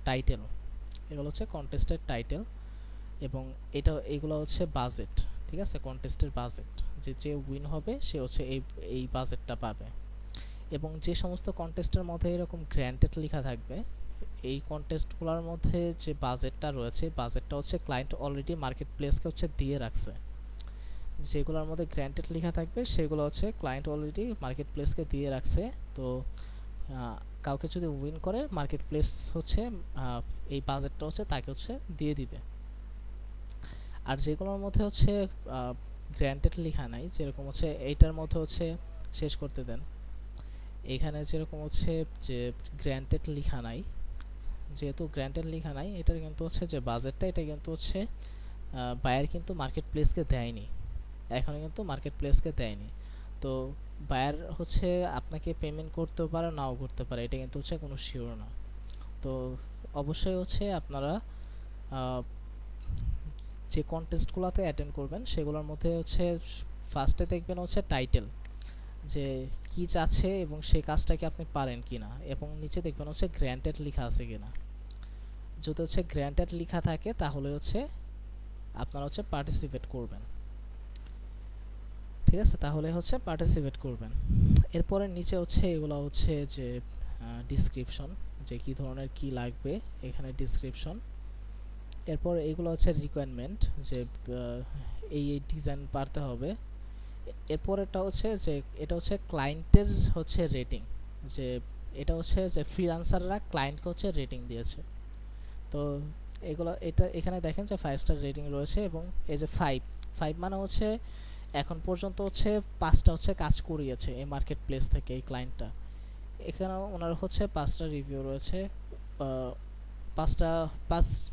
টাইটেল, এগুলো হচ্ছে কন্টেস্টের টাইটেল। এবং এগুলো হচ্ছে বাজেট, ঠিক আছে, কন্টেস্টের বাজেট, যে উইন হবে সে হচ্ছে এই বাজেটটা পাবে। এবং যে সমস্ত কন্টেস্টের মধ্যে এরকম গ্র্যান্টেড লেখা থাকবে, এই কন্টেস্টগুলোর মধ্যে যে বাজেটটা রয়েছে, বাজেটটা হচ্ছে ক্লায়েন্ট অলরেডি মার্কেট প্লেসকে হচ্ছে দিয়ে রাখছে। যেগুলোর মধ্যে গ্র্যান্টেড লেখা থাকবে সেগুলো হচ্ছে ক্লায়েন্ট অলরেডি মার্কেট প্লেসকে দিয়ে রাখছে। তো কাউকে যদি উইন করে, মার্কেট প্লেস হচ্ছে এই বাজেটটা হচ্ছে তাকে হচ্ছে দিয়ে দিবে। আর যেগুলোর মধ্যে হচ্ছে গ্র্যান্টেড লেখা নাই, যেরকম হচ্ছে এইটার মধ্যে হচ্ছে শেষ করতে দেন। এখানে যেরকম হচ্ছে যে গ্র্যান্টেড লেখা নাই, যেহেতু গ্র্যান্টেড লেখা নাই, এটার কিন্তু হচ্ছে যে বাজেটটা, এটা কিন্তু হচ্ছে বায়ার কিন্তু মার্কেট প্লেসকে দেয়নি, এখনো কিন্তু মার্কেট প্লেসকে দেয়নি। তো বায়ার হচ্ছে আপনাকে পেমেন্ট করতেও পারে নাও করতে পারে, এটা কিন্তু হচ্ছে কোনো শিওর না। তো অবশ্যই হচ্ছে আপনারা যে কন্টেস্টগুলোতে অ্যাটেন্ড করবেন সেগুলোর মধ্যে হচ্ছে ফার্স্টে দেখবেন হচ্ছে টাইটেল, যে কি চাচ্ছে এবং সেই কাজটাকে আপনি পারেন কিনা, এবং নিচে দেখবেন হচ্ছে গ্র্যান্টেড লেখা আছে কিনা। যদি হচ্ছে গ্র্যান্টেড লেখা থাকে তাহলে হচ্ছে আপনারা হচ্ছে পার্টিসিপেট করবেন, ঠিক আছে, তাহলে হচ্ছে পার্টিসিপেট করবেন। এরপরে নিচে হচ্ছে এগুলো হচ্ছে যে ডিসক্রিপশন, যে কি ধরনের কি লাগবে, এখানে ডিসক্রিপশন। এরপর এগুলো হচ্ছে রিকোয়ারমেন্ট, যে এই ডিজাইন পারতে হবে। এরপরেরটা হচ্ছে যে এটা হচ্ছে ক্লায়েন্টের হচ্ছে রেটিং, যে এটা হচ্ছে যে ফ্রিল্যান্সাররা ক্লায়েন্টকে হচ্ছে রেটিং দিয়েছে। তো এগুলো এটা এখানে দেখেন যে 5 স্টার রেটিং রয়েছে, এবং এই যে 5 5 মানে হচ্ছে এখন পর্যন্ত হচ্ছে 5টা হচ্ছে কাজ করিয়েছে এই মার্কেট প্লেস থেকে এই ক্লায়েন্টটা। এখানে ওনার হচ্ছে 5টা রিভিউ রয়েছে, পাঁচটা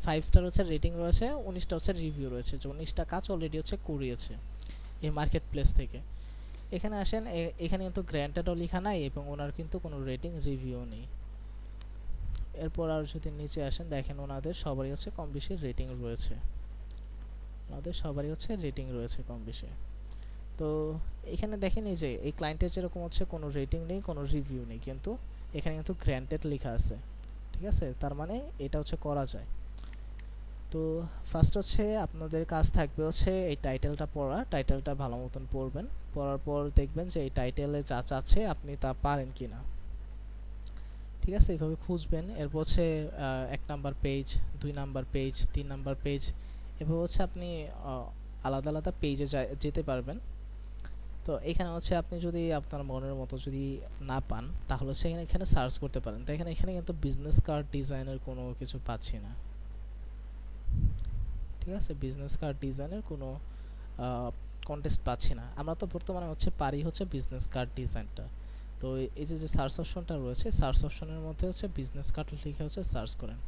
5 স্টার হচ্ছে রেটিং রয়েছে, 19টা হচ্ছে রিভিউ রয়েছে, যে 19টা কাজ অলরেডি হচ্ছে করিয়েছে এই মার্কেট প্লেস থেকে। এখানে আসেন, এখানে কিন্তু গ্র্যান্টেডও লেখা নাই এবং ওনার কিন্তু কোনো রেটিং রিভিউ নেই। এরপর আর যদি নিচে আসেন দেখেন ওনাদের সবারই হচ্ছে কম বেশি রেটিং রয়েছে, ওনাদের সবারই হচ্ছে রেটিং রয়েছে কম বেশি। তো এখানে দেখেন এই যে এই ক্লায়েন্টের যেরকম হচ্ছে কোনো রেটিং নেই, কোনো রিভিউ নেই, কিন্তু এখানে কিন্তু গ্র্যান্টেড লেখা আছে, ঠিক আছে, তার মানে এটা হচ্ছে করা যায়। তো ফার্স্ট হচ্ছে আপনাদের কাজ থাকবে হচ্ছে এই টাইটেলটা পড়া, টাইটেলটা ভালো মতন পড়বেন, পড়ার পর দেখবেন যে এই টাইটেলে যা চাচ্ছে আপনি তা পারেন কিনা, ঠিক আছে, এইভাবে খুঁজবেন। এরপর হচ্ছে 1 number page, 2 number page, 3 number page, এভাবে হচ্ছে আপনি আলাদা আলাদা পেজে যেতে পারবেন। তো এখানে হচ্ছে আপনি যদি আপনার মনের মতো যদি না পান তাহলে হচ্ছে এখানে সার্চ করতে পারেন। তো এখানে কিন্তু বিজনেস কার্ড ডিজাইনের কোনো কিছু পাচ্ছি না, ঠিক আছে, বিজনেস কার্ড ডিজাইনের কোনো কন্টেস্ট পাচ্ছি না। আমরা তো বর্তমানে হচ্ছে পারি হচ্ছে বিজনেস কার্ড ডিজাইনটা। তো এই যে যে সার্চ অপশনটা রয়েছে, সার্চ অপশনের মধ্যে হচ্ছে বিজনেস কার্ড লিখে হচ্ছে সার্চ করেন।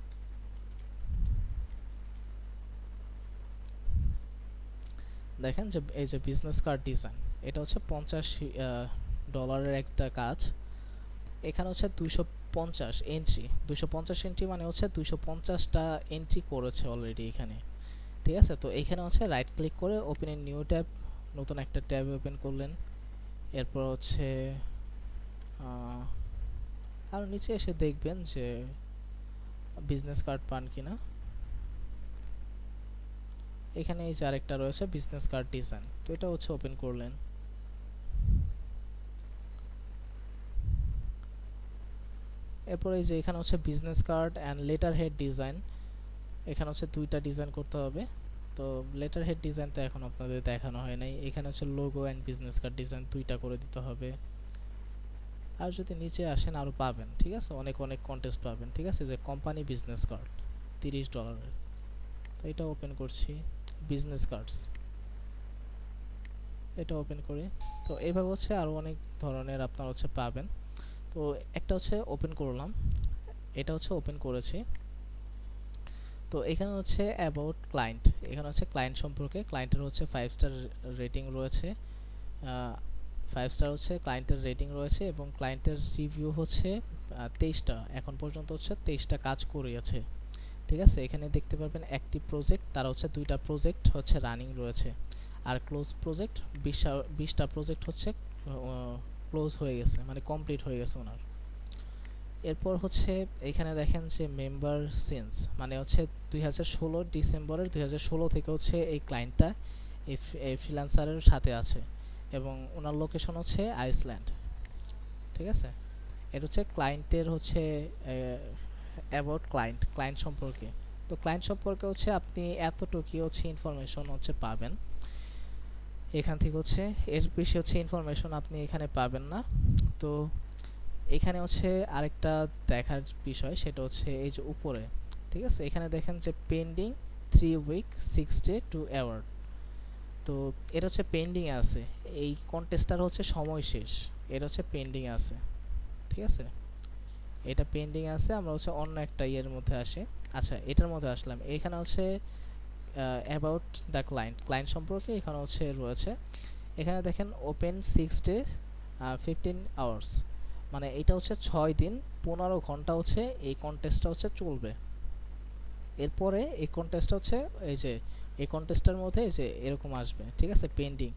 দেখেন যে এই যে বিজনেস কার্ড ডিজাইন, এটা হচ্ছে $50 একটা কাজ। এখানে হচ্ছে 250 এন্ট্রি, 250 এন্ট্রি মানে হচ্ছে 250টা এন্ট্রি করেছে অলরেডি এখানে, ঠিক আছে। তো এখানে হচ্ছে রাইট ক্লিক করে ওপেন এ নিউ ট্যাব, নতুন একটা ট্যাব ওপেন করলেন। এরপর হচ্ছে আর নিচে এসে দেখবেন যে বিজনেস কার্ড পান কিনা। এখানে এই যে আরেকটা রয়েছে বিজনেস কার্ড ডিজাইন, তো এটা হচ্ছে ওপেন করলেন। এরপর এই যে এখানে হচ্ছে business card and letter head design, এখানে হচ্ছে 2টা ডিজাইন করতে হবে। তো লেটার হেড ডিজাইন তো এখন আপনাদের দেখানো হয় নাই, এখানে হচ্ছে logo and business card design 2টা করে দিতে হবে। আর যদি নিচে আসেন আরও পাবেন, ঠিক আছে, অনেক অনেক কন্টেস্ট পাবেন, ঠিক আছে, যে কোম্পানি বিজনেস কার্ড $30। তো এটা ওপেন করছি, বিজনেস কার্ডস, এটা ওপেন করি। তো এইভাবে হচ্ছে আরও অনেক ধরনের আপনার হচ্ছে পাবেন। তো একটা হচ্ছে ওপেন করলাম, এটা হচ্ছে ওপেন করেছি। তো এখানে হচ্ছে অ্যাবাউট ক্লায়েন্ট, এখানে হচ্ছে ক্লায়েন্ট সম্পর্কে, ক্লায়েন্টের হচ্ছে 5 স্টার রেটিং রয়েছে, 5 স্টার হচ্ছে ক্লায়েন্টের রেটিং রয়েছে, এবং ক্লায়েন্টের রিভিউ হচ্ছে 23টা, এখন পর্যন্ত হচ্ছে 23টা কাজ করিয়েছে, ঠিক আছে। এখানে দেখতে পারবেন অ্যাক্টিভ প্রজেক্ট, তারা হচ্ছে 2টা প্রজেক্ট হচ্ছে রানিং রয়েছে, আর ক্লোজ প্রজেক্ট 20টা প্রজেক্ট হচ্ছে ক্লোজ হয়ে গেছে, মানে কমপ্লিট হয়ে গেছে ওনার। এরপর হচ্ছে এখানে দেখেন যে মেম্বার সিন্স, মানে হচ্ছে 2016 ডিসেম্বরের 2016 থেকে হচ্ছে এই ক্লায়েন্টটা এই ফ্রিল্যান্সারের সাথে আছে, এবং ওনার লোকেশন হচ্ছে আইসল্যান্ড, ঠিক আছে। এটা হচ্ছে ক্লায়েন্টের হচ্ছে অ্যাবাউট ক্লায়েন্ট, ক্লায়েন্ট সম্পর্কে। তো ক্লায়েন্ট সম্পর্কে হচ্ছে আপনি এতটুকুই হচ্ছে ইনফরমেশন হচ্ছে পাবেন এখান থেকে, হচ্ছে এর বেশি হচ্ছে ইনফরমেশন আপনি এখানে পাবেন না। তো এখানে হচ্ছে আরেকটা দেখার বিষয়, সেটা হচ্ছে এই যে উপরে, ঠিক আছে, এখানে দেখেন যে pending 3 week 6 day to award. তো এটা হচ্ছে পেন্ডিং আছে, এই কন্টেস্টটার হচ্ছে সময় শেষ, এটা হচ্ছে পেন্ডিং আছে, ঠিক আছে, এটা পেন্ডিং আছে। আমরা হচ্ছে অন্য একটা ইয়ের মধ্যে আসি, আচ্ছা এটার মধ্যে আসলাম। এখানে হচ্ছে অ্যাবাউট দ্য ক্লায়েন্ট, ক্লায়েন্ট সম্পর্কে এখানে হচ্ছে রয়েছে। এখানে দেখেন ওপেন 6 ডে 15 আওয়ার্স, মানে এটা হচ্ছে 6 দিন 15 ঘন্টা হচ্ছে এই কন্টেস্টটা হচ্ছে চলবে। এরপরে এই কন্টেস্টটা হচ্ছে এই যে এই কন্টেস্টের মধ্যে এই যে এরকম আসবে, ঠিক আছে, পেন্ডিং,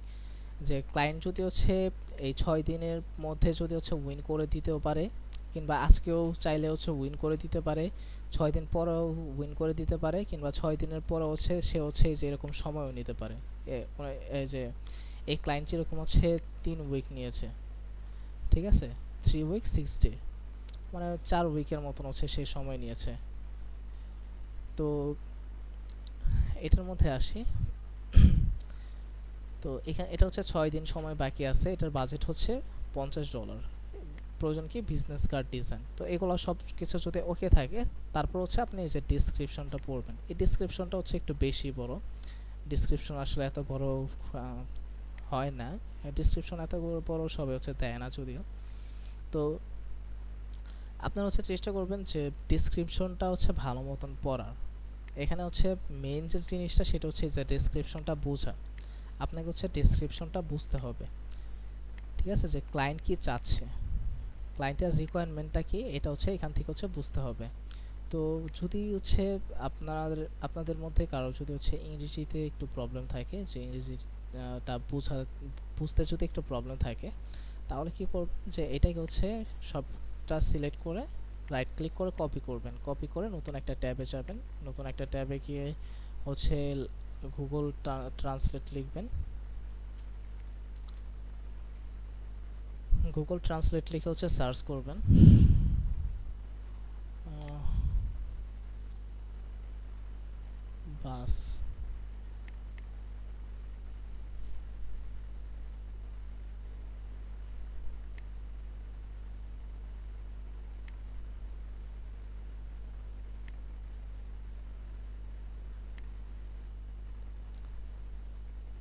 যে ক্লায়েন্ট যদি হচ্ছে এই 6 দিনের মধ্যে যদি হচ্ছে উইন করে দিতেও পারে, কিংবা আজকেও চাইলে হচ্ছে উইন করে দিতে পারে, 6 দিন পরেও উইন করে দিতে পারে, কিংবা 6 দিনের পরে হচ্ছে সে হচ্ছে এই যে এরকম সময়ও নিতে পারে। এই যে এই ক্লায়েন্ট যেরকম হচ্ছে 3 উইক নিয়েছে, ঠিক আছে, 3 উইক 6 ডে, মানে 4 উইকের মতন হচ্ছে সে সময় নিয়েছে। তো এটার মধ্যে আসি। তো এখানে এটা হচ্ছে 6 দিন সময় বাকি আছে, এটার বাজেট হচ্ছে $50। প্রয়োজন কি বিজনেস কার্ড ডিজাইন। তো এগুলো সব কিছু যদি ওকে থাকে, তারপর হচ্ছে আপনি এই যে ডিসক্রিপশনটা পড়বেন। এই ডিসক্রিপশনটা হচ্ছে একটু বেশি বড়, ডিসক্রিপশন আসলে এত বড় হয় না, ডিসক্রিপশন এত বড় সবে হচ্ছে দেয় না যদিও। তো আপনারা হচ্ছে চেষ্টা করবেন যে ডিসক্রিপশনটা হচ্ছে ভালো মতন পড়ার। এখানে হচ্ছে মেইন যে জিনিসটা সেটা হচ্ছে যে ডিসক্রিপশনটা বোঝা। আপনাকে হচ্ছে ডিসক্রিপশনটা বুঝতে হবে, ঠিক আছে, যে ক্লায়েন্ট কি চাচ্ছে, ক্লায়েন্টের রিকোয়ারমেন্টটা কি, এটা হচ্ছে এখান থেকে হচ্ছে বুঝতে হবে। তো যদি হচ্ছে আপনাদের মধ্যে কারো যদি হচ্ছে ইংরেজিতে একটু প্রবলেম থাকে, যে ইংরেজিটা বুঝতে যদি একটু প্রবলেম থাকে, তাহলে কি করবেন যে এটাকে হচ্ছে সবটা সিলেক্ট করে রাইট ক্লিক করে কপি করবেন, কপি করে নতুন একটা ট্যাবে যাবেন, নতুন একটা ট্যাবে গিয়ে হচ্ছে গুগল ট্রান্সলেট লিখবেন, গুগল ট্রান্সলেট লিখে হচ্ছে সার্চ করবেন। বাস,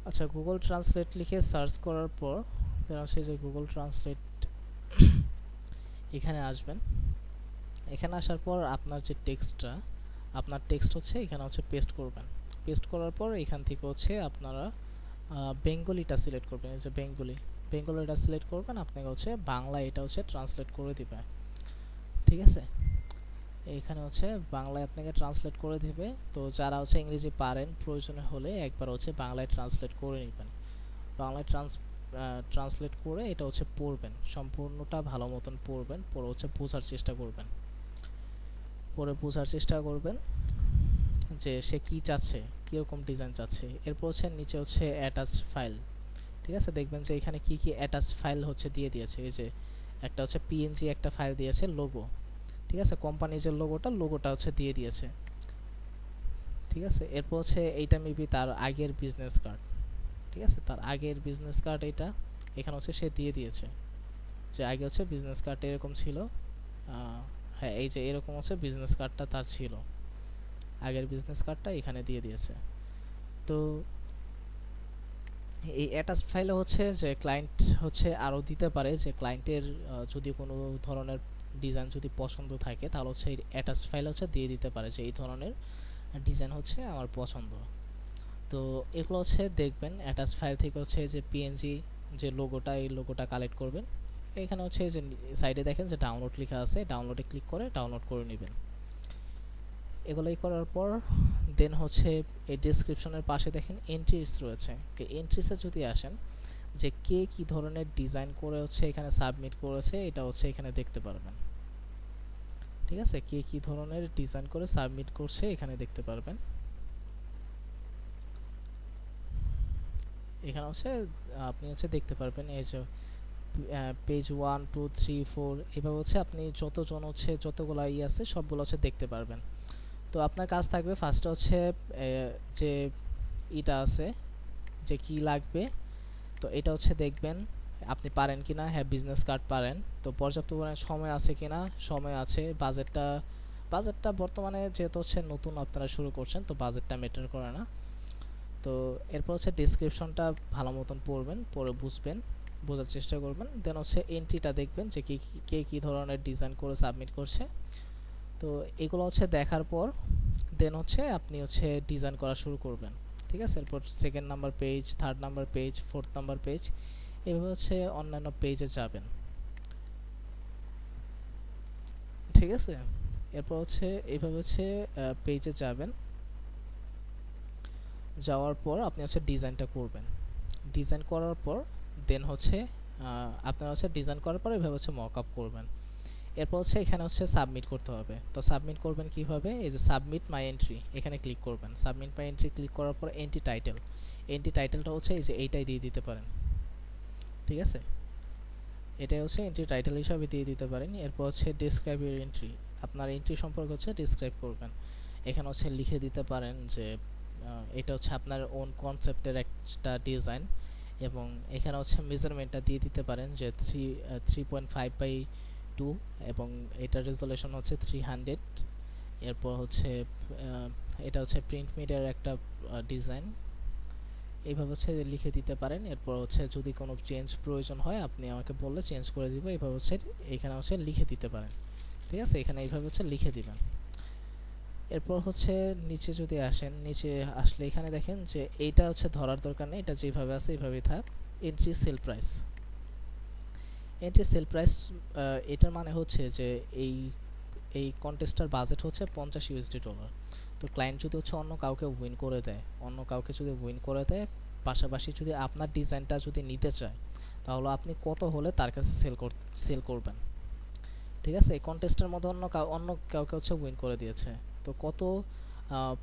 আচ্ছা, গুগল ট্রান্সলেট লিখে সার্চ করার পর হচ্ছে যে গুগল ট্রান্সলেট এখানে আসবেন। এখানে আসার পর আপনার যে টেক্সটটা, আপনার টেক্সট হচ্ছে এখানে হচ্ছে পেস্ট করবেন। পেস্ট করার পর এখান থেকে হচ্ছে আপনারা বেঙ্গলিটা সিলেক্ট করবেন, এই যে বেঙ্গলিটা সিলেক্ট করবেন, আপনাকে হচ্ছে বাংলা এটা হচ্ছে ট্রান্সলেট করে দিবে, ঠিক আছে। এইখানে হচ্ছে বাংলায় আপনাকে ট্রান্সলেট করে দিবে। তো যারা হচ্ছে ইংরেজি পারেন, প্রয়োজনে হলে একবার হচ্ছে বাংলায় ট্রান্সলেট করে নেবেন। বাংলায় ট্রান্সলেট করে এটা হচ্ছে পড়বেন, সম্পূর্ণটা ভালো মতন পড়বেন, পরে হচ্ছে বোঝার চেষ্টা করবেন, পরে বোঝার চেষ্টা করবেন যে সে কি চাচ্ছে, কীরকম ডিজাইন চাচ্ছে। এরপর হচ্ছে নিচে হচ্ছে অ্যাটাচ ফাইল, ঠিক আছে, দেখবেন যে এখানে কি কি অ্যাটাচ ফাইল হচ্ছে দিয়ে দিয়েছে। এই যে একটা হচ্ছে পিএনজি একটা ফাইল দিয়েছে, লোগো, ঠিক আছে, কোম্পানির যে লোগোটা হচ্ছে দিয়ে দিয়েছে, ঠিক আছে। এরপর হচ্ছে এইটা মেবি তার আগের বিজনেস কার্ড, ঠিক আছে, তার আগের বিজনেস কার্ড এটা এখানে হচ্ছে সে দিয়ে দিয়েছে, যে আগে হচ্ছে বিজনেস কার্ড এরকম ছিল। হ্যাঁ, এই যে এরকম হচ্ছে বিজনেস কার্ডটা তার ছিল, আগের বিজনেস কার্ডটা এখানে দিয়ে দিয়েছে। তো এই অ্যাটাচ ফাইলে হচ্ছে যে ক্লায়েন্ট হচ্ছে আরও দিতে পারে, যে ক্লায়েন্টের যদি কোনো ধরনের ডিজাইন যদি পছন্দ থাকে, তাহলে হচ্ছে এই অ্যাটাচ ফাইল হচ্ছে দিয়ে দিতে পারে যে এই ধরনের ডিজাইন হচ্ছে আমার পছন্দ। তো এগুলো হচ্ছে দেখবেন অ্যাটাচ ফাইল থেকে হচ্ছে যে পিএনজি যে লোগোটা, এই লোগোটা কালেক্ট করবেন। এখানে হচ্ছে যে সাইডে দেখেন যে ডাউনলোড লেখা আছে, ডাউনলোডে ক্লিক করে ডাউনলোড করে নেবেন। এগুলোই করার পর দেন হচ্ছে এই ডেসক্রিপশনের পাশে দেখেন এন্ট্রিস রয়েছে। এই এন্ট্রিসে যদি আসেন, যে কে কি ধরনের ডিজাইন করে হচ্ছে এখানে সাবমিট করেছে, এটা হচ্ছে এখানে দেখতে পারবেন, ঠিক আছে, কে কি ধরনের ডিজাইন করে সাবমিট করছে এখানে দেখতে পারবেন। এখানে হচ্ছে আপনি হচ্ছে দেখতে পারবেন এই যে পেজ 1 2 3 4, এভাবে হচ্ছে আপনি যতজন হচ্ছে যতগুলো আছে সবগুলো হচ্ছে দেখতে পারবেন। তো আপনার কাজ থাকবে ফার্স্টে হচ্ছে যে এটা আছে যে কি লাগবে, তো এটা হচ্ছে দেখবেন আপনি পারেন কিনা। হ্যাঁ, বিজনেস কার্ড পারেন, তো পর্যাপ্ত পরিমাণে সময় আছে কিনা, সময় আছে। বাজেটটা বর্তমানে যেহেতু হচ্ছে নতুন আপনারা শুরু করছেন, তো বাজেটটা ম্যাটার করে না। তো এরপর হচ্ছে ডিসক্রিপশনটা ভালো মতন পড়বেন, পরে বুঝবেন, বোঝার চেষ্টা করবেন। দেন হচ্ছে এন্ট্রিটা দেখবেন যে কে কী ধরনের ডিজাইন করে সাবমিট করছে। তো এগুলো হচ্ছে দেখার পর দেন হচ্ছে আপনি হচ্ছে ডিজাইন করা শুরু করবেন, ঠিক আছে। এরপর second number page, third number page, fourth number page, এভাবে হচ্ছে অন্যান্য পেজে যাবেন, ঠিক আছে। এরপর হচ্ছে এইভাবে হচ্ছে পেজে যাবেন, যাওয়ার পর আপনি হচ্ছে ডিজাইনটা করবেন। ডিজাইন করার পর দেন হচ্ছে আপনারা হচ্ছে ডিজাইন করার পর এভাবে হচ্ছে মক আপ করবেন। এরপর হচ্ছে এখানে হচ্ছে সাবমিট করতে হবে। তো সাবমিট করবেন কিভাবে, এই যে সাবমিট মাই এন্ট্রি এখানে ক্লিক করবেন। সাবমিট মাই এন্ট্রি ক্লিক করার পর এন্ট্রি টাইটেল, এন্ট্রি টাইটেলটা হচ্ছে এই যে এইটাই দিয়ে দিতে পারেন, ঠিক আছে। এটাই হচ্ছে এন্ট্রি টাইটেল হিসাবে দিয়ে দিতে পারেন। এরপর হচ্ছে ডিসক্রাইব ইউর এন্ট্রি, আপনার এন্ট্রি সম্পর্কে হচ্ছে ডিসক্রাইব করবেন। এখানে হচ্ছে লিখে দিতে পারেন যে এটা হচ্ছে আপনার ওন কনসেপ্টের একটা ডিজাইন, এবং এখানে হচ্ছে মেজারমেন্টটা দিয়ে দিতে পারেন যে 3.5/2, এবং এটার রেজলিউশন হচ্ছে 300। এরপর হচ্ছে এটা হচ্ছে প্রিন্ট মিডিয়ার একটা ডিজাইন, এইভাবে হচ্ছে লিখে দিতে পারেন। এরপর হচ্ছে যদি কোনো চেঞ্জ প্রয়োজন হয় আপনি আমাকে বললে চেঞ্জ করে দিব, এইভাবে হচ্ছে এখানে হচ্ছে লিখে দিতে পারেন, ঠিক আছে। এখানে এইভাবে হচ্ছে লিখে দিবেন। এরপর হচ্ছে নিচে যদি আসেন, নিচে আসলে এখানে দেখেন যে এইটা হচ্ছে ধরার দরকার নেই, এটা যেভাবে আছে এইভাবেই থাক। Entry sell price, entry sell price এটার মানে হচ্ছে যে এই এই কন্টেস্টার বাজেট হচ্ছে $50। তো ক্লায়েন্ট যদি হচ্ছে অন্য কাউকে উইন করে দেয়, অন্য কাউকে যদি উইন করে দেয়, পাশাপাশি যদি আপনার ডিজাইনটা যদি নিতে চায়, তাহলে আপনি কত হলে তার কাছে সেল করবেন, ঠিক আছে। এই কন্টেস্টের মধ্যে অন্য কাউকে হচ্ছে উইন করে দিয়েছে, তো আহ,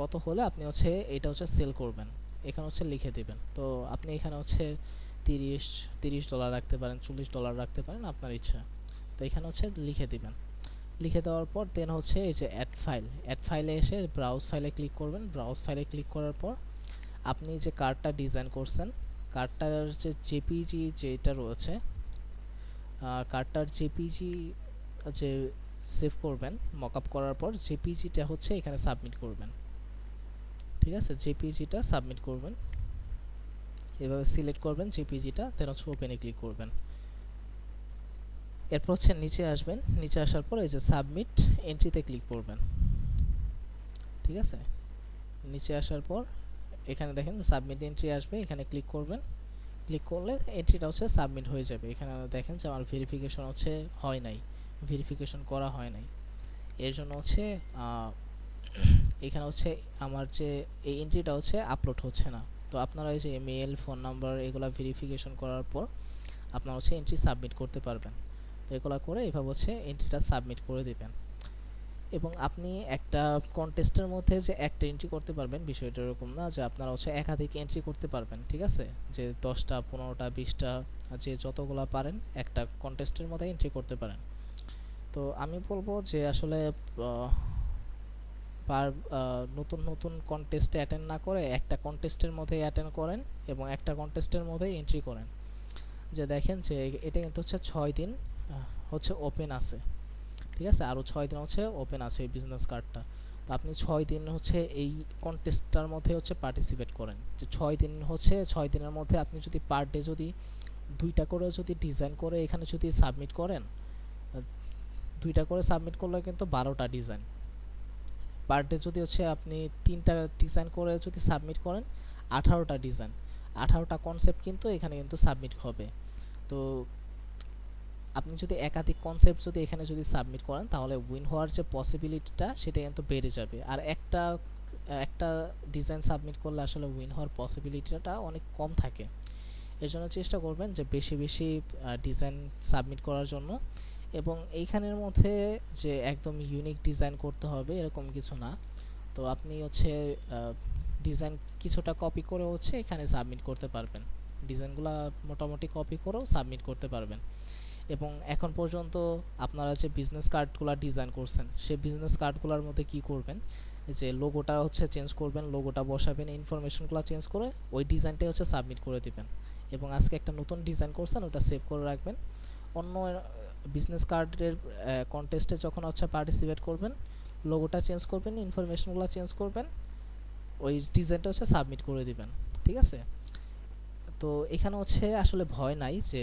কত হলে আপনি হচ্ছে এটা হচ্ছে সেল করবেন, এখানে হচ্ছে লিখে দিবেন। তো আপনি এখানে হচ্ছে 30 $30 রাখতে পারেন, $40 রাখতে পারেন, আপনার ইচ্ছা। তো এখানে হচ্ছে লিখে দিবেন। লিখে দেওয়ার পর দেন হচ্ছে এই যে অ্যাড ফাইলে এসে ব্রাউজ ফাইলে ক্লিক করবেন। ব্রাউজ ফাইলে ক্লিক করার পর আপনি যে কার্ডটা ডিজাইন করছেন, কার্ডটার যে জেপিজি যেটা রয়েছে, কার্ডটার জেপিজি যে সেভ করবেন মকআপ করার পর, জেপিজিটা হচ্ছে এখানে সাবমিট করবেন, ঠিক আছে। জেপিজিটা সাবমিট করবেন, এভাবে সিলেক্ট করবেন জেপিজিটা, দেন হচ্ছে ওপেনে ক্লিক করবেন। এরপর হচ্ছে নিচে আসবেন, নিচে আসার পর এই যে সাবমিট এন্ট্রিতে ক্লিক করবেন, ঠিক আছে। নিচে আসার পর এখানে দেখেন সাবমিট এন্ট্রি আসবে, এখানে ক্লিক করবেন। ক্লিক করলে এন্ট্রিটা হচ্ছে সাবমিট হয়ে যাবে। এখানে দেখেন যে আমার ভেরিফিকেশন হচ্ছে হয় নাই, ভেরিফিকেশন করা হয় নাই, এর জন্য হচ্ছে এখানে হচ্ছে আমার যে এই এন্ট্রিটা হচ্ছে আপলোড হচ্ছে না। তো আপনারা এই যে ইমেল, ফোন নাম্বার এগুলা ভেরিফিকেশন করার পর আপনারা হচ্ছে এন্ট্রি সাবমিট করতে পারবেন। তো এগুলা করে এভাবে হচ্ছে এন্ট্রিটা সাবমিট করে দিবেন। এবং আপনি একটা কন্টেস্টের মধ্যে যে একটা এন্ট্রি করতে পারবেন, বিষয়টা এরকম না যে আপনারা হচ্ছে একাধিক এন্ট্রি করতে পারবেন, ঠিক আছে। যে 10টা, 15টা, 20টা, যে যতগুলা পারেন একটা কন্টেস্টের মধ্যে এন্ট্রি করতে পারেন। তো আমি বলবো যে আসলে নতুন নতুন কন্টেস্টে অ্যাটেন্ড না করে একটা কন্টেস্টের মধ্যে অ্যাটেন্ড করেন এবং একটা কন্টেস্টের মধ্যে এন্ট্রি করেন। যে দেখেন যে এটা কিন্তু হচ্ছে 6 দিন হচ্ছে ওপেন আছে, ঠিক আছে। আরও 6 দিন হচ্ছে ওপেন আছে এই বিজনেস কার্ডটা। তো আপনি 6 দিন হচ্ছে এই কন্টেস্টটার মধ্যে হচ্ছে পার্টিসিপেট করেন। যে 6 দিন হচ্ছে 6 দিনের মধ্যে আপনি যদি পার ডে যদি 2টা করে যদি ডিজাইন করে এখানে যদি সাবমিট করেন, 2টা করে সাবমিট করলে কিন্তু 12টা ডিজাইন। পার ডে যদি হচ্ছে আপনি 3টা ডিজাইন করে যদি সাবমিট করেন, 18টা ডিজাইন, 18টা কনসেপ্ট কিন্তু এখানে কিন্তু সাবমিট হবে। তো আপনি যদি একাধিক কনসেপ্ট যদি এখানে যদি সাবমিট করেন, তাহলে উইন হওয়ার যে পসিবিলিটিটা সেটা কিন্তু বেড়ে যাবে। আর একটা একটা ডিজাইন সাবমিট করলে আসলে উইন হওয়ার পসিবিলিটিটা অনেক কম থাকে। এর জন্য চেষ্টা করবেন যে বেশি বেশি ডিজাইন সাবমিট করার জন্য। এবং এইখানের মধ্যে যে একদম ইউনিক ডিজাইন করতে হবে এরকম কিছু না। তো আপনি হচ্ছে ডিজাইন কিছুটা কপি করে হচ্ছে এখানে সাবমিট করতে পারবেন, ডিজাইনগুলো মোটামুটি কপি করেও সাবমিট করতে পারবেন। এবং এখন পর্যন্ত আপনারা যে বিজনেস কার্ডগুলো ডিজাইন করছেন, সেই বিজনেস কার্ডগুলোর মধ্যে কি করবেন, যে লোগোটা হচ্ছে চেঞ্জ করবেন, লোগোটা বসাবেন, ইনফরমেশনগুলো চেঞ্জ করে ওই ডিজাইনটাই হচ্ছে সাবমিট করে দিবেন। এবং আজকে একটা নতুন ডিজাইন করছেন ওটা সেভ করে রাখবেন। অন্য বিজনেস কার্ডের কন্টেস্টে যখন হচ্ছে পার্টিসিপেট করবেন, লোগোটা চেঞ্জ করবেন, ইনফরমেশনগুলো চেঞ্জ করবেন, ওই ডিজাইনটা হচ্ছে সাবমিট করে দিবেন, ঠিক আছে। তো এখানে হচ্ছে আসলে ভয় নাই যে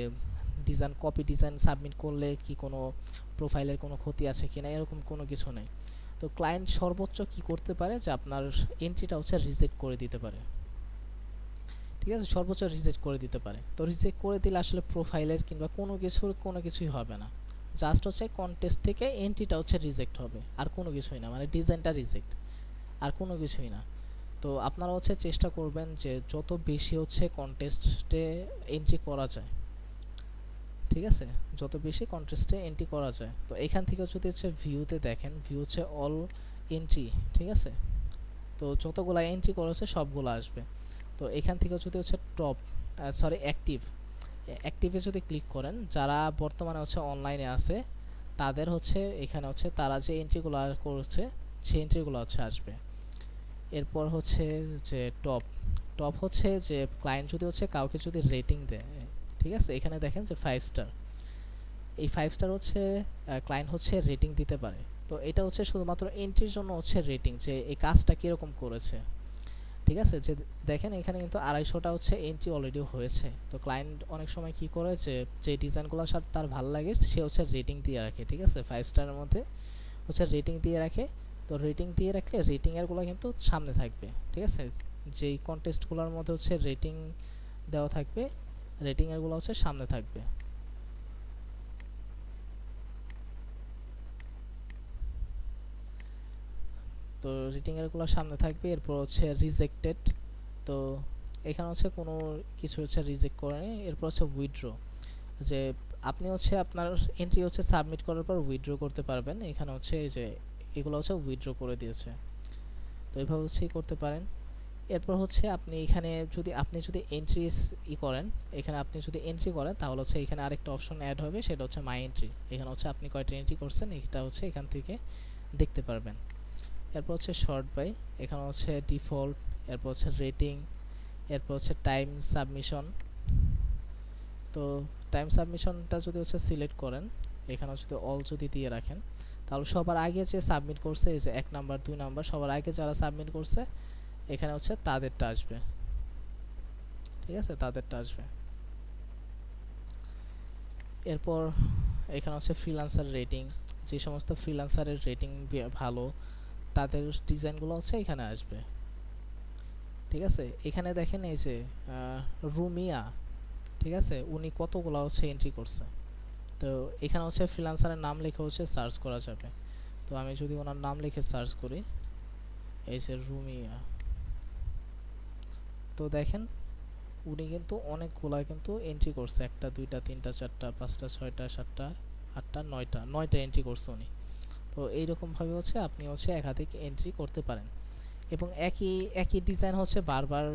ডিজাইন সাবমিট করলে কি কোনো প্রোফাইলের কোনো ক্ষতি আছে কিনা, এরকম কোনো কিছু নেই। তো ক্লায়েন্ট সর্বোচ্চ কি করতে পারে যে আপনার এন্ট্রিটা হচ্ছে রিজেক্ট করে দিতে পারে, ঠিক আছে, সর্বোচ্চ রিজেক্ট করে দিতে পারে। তো রিজেক্ট করে দিলে আসলে প্রোফাইলের কিংবা কোনো কিছুই হবে না, জাস্ট হচ্ছে কন্টেস্ট থেকে এন্ট্রিটা হচ্ছে রিজেক্ট হবে, আর কোনো কিছুই না, মানে ডিজাইনটা রিজেক্ট, আর কোনো কিছুই না। তো আপনারা হচ্ছে চেষ্টা করবেন যে যত বেশি হচ্ছে কন্টেস্টে এন্ট্রি করা যায়, ঠিক আছে, যত বেশি কন্টেস্টে এন্ট্রি করা যায়। তো এখান থেকে যদি হচ্ছে ভিউতে দেখেন, ভিউ হচ্ছে অল এন্ট্রি, ঠিক আছে, তো যতগুলা এন্ট্রি করা হচ্ছে সবগুলো আসবে। তো এখান থেকে যদি হচ্ছে টপ সরি অ্যাক্টিভে যদি ক্লিক করেন, যারা বর্তমানে হচ্ছে অনলাইনে আছে তাদের হচ্ছে এখানে হচ্ছে তারা যে এন্ট্রিগুলো করছে সেই এন্ট্রিগুলো হচ্ছে আসবে। এরপর হচ্ছে যে টপ টপ হচ্ছে যে ক্লায়েন্ট যদি হচ্ছে কাউকে যদি রেটিং দেয়, ঠিক আছে, এখানে দেখেন যে 5 স্টার, এই 5 স্টার হচ্ছে ক্লায়েন্ট হচ্ছে রেটিং দিতে পারে। তো এটা হচ্ছে শুধুমাত্র এন্ট্রির জন্য হচ্ছে রেটিং, যে এই কাজটা কীরকম করেছে, ঠিক আছে। যে দেখেন এখানে কিন্তু 250টা হচ্ছে এন্ট্রি অলরেডি হয়েছে। তো ক্লায়েন্ট অনেক সময় কি করে, যে ডিজাইনগুলোর সাথে তার ভালো লাগে সে হচ্ছে রেটিং দিয়ে রাখে, ঠিক আছে, 5 স্টারের মধ্যে হচ্ছে রেটিং দিয়ে রাখে। তো রেটিং দিয়ে রাখলে রেটিংয়েরগুলো কিন্তু সামনে থাকবে, ঠিক আছে, যেই কন্টেস্টগুলোর মধ্যে হচ্ছে রেটিং দেওয়া থাকবে রেটিংয়েরগুলো হচ্ছে সামনে থাকবে। তো রেটিংয়েরগুলো সামনে থাকবে। এরপর হচ্ছে রিজেক্টেড, তো এখানে হচ্ছে কোনো কিছু হচ্ছে রিজেক্ট করেনি। এরপর হচ্ছে উইথড্র, যে আপনি হচ্ছে আপনার এন্ট্রি হচ্ছে সাবমিট করার পর উইথড্র করতে পারবেন। এখানে হচ্ছে এই যে এগুলো হচ্ছে উইথড্র করে দিয়েছে, তো এইভাবে হচ্ছে করতে পারেন। এরপর হচ্ছে আপনি যদি এন্ট্রি করেন, এখানে আপনি যদি এন্ট্রি করেন তাহলে হচ্ছে এখানে আরেকটা অপশন অ্যাড হবে, সেটা হচ্ছে মাই এন্ট্রি। এখানে হচ্ছে আপনি কয়টা এন্ট্রি করছেন এটা হচ্ছে এখান থেকে দেখতে পারবেন। এরপর হচ্ছে শর্ট বাই, এখানে হচ্ছে ডিফল্ট, এরপর হচ্ছে রেটিং, এরপর হচ্ছে টাইম সাবমিশন। তো টাইম সাবমিশনটা যদি হচ্ছে সিলেক্ট করেন, এখানে যদি অল যদি দিয়ে রাখেন, তাহলে সবার আগে যে সাবমিট করছে, এই যে 1 নাম্বার 2 নাম্বার সবার আগে যারা সাবমিট করছে এখানে হচ্ছে তাদেরটা আসবে, ঠিক আছে, তাদেরটা আসবে। এরপর এখানে হচ্ছে ফ্রিল্যান্সার রেটিং, যে সমস্ত ফ্রিল্যান্সারের রেটিং ভালো তাদের ডিজাইনগুলো হচ্ছে এখানে আসবে, ঠিক আছে। এখানে দেখেন এই যে রুমিয়া, ঠিক আছে, উনি কতগুলো হচ্ছে এন্ট্রি করছে। তো এখানে হচ্ছে ফ্রিল্যান্সারের নাম লিখে হচ্ছে সার্চ করা যাবে। তো আমি যদি ওনার নাম লিখে সার্চ করি, এই যে রুমিয়া, তো দেখেন উনি কিন্তু অনেকগুলা কিন্তু এন্ট্রি করছে, 1টা 2টা 3টা 4টা 5টা 6টা 7টা 8টা 9টা এন্ট্রি করছে উনি। তো এইরকমভাবে হচ্ছে আপনি হচ্ছে একাধিক এন্ট্রি করতে পারেন। এবং একই একই ডিজাইন হচ্ছে বারবার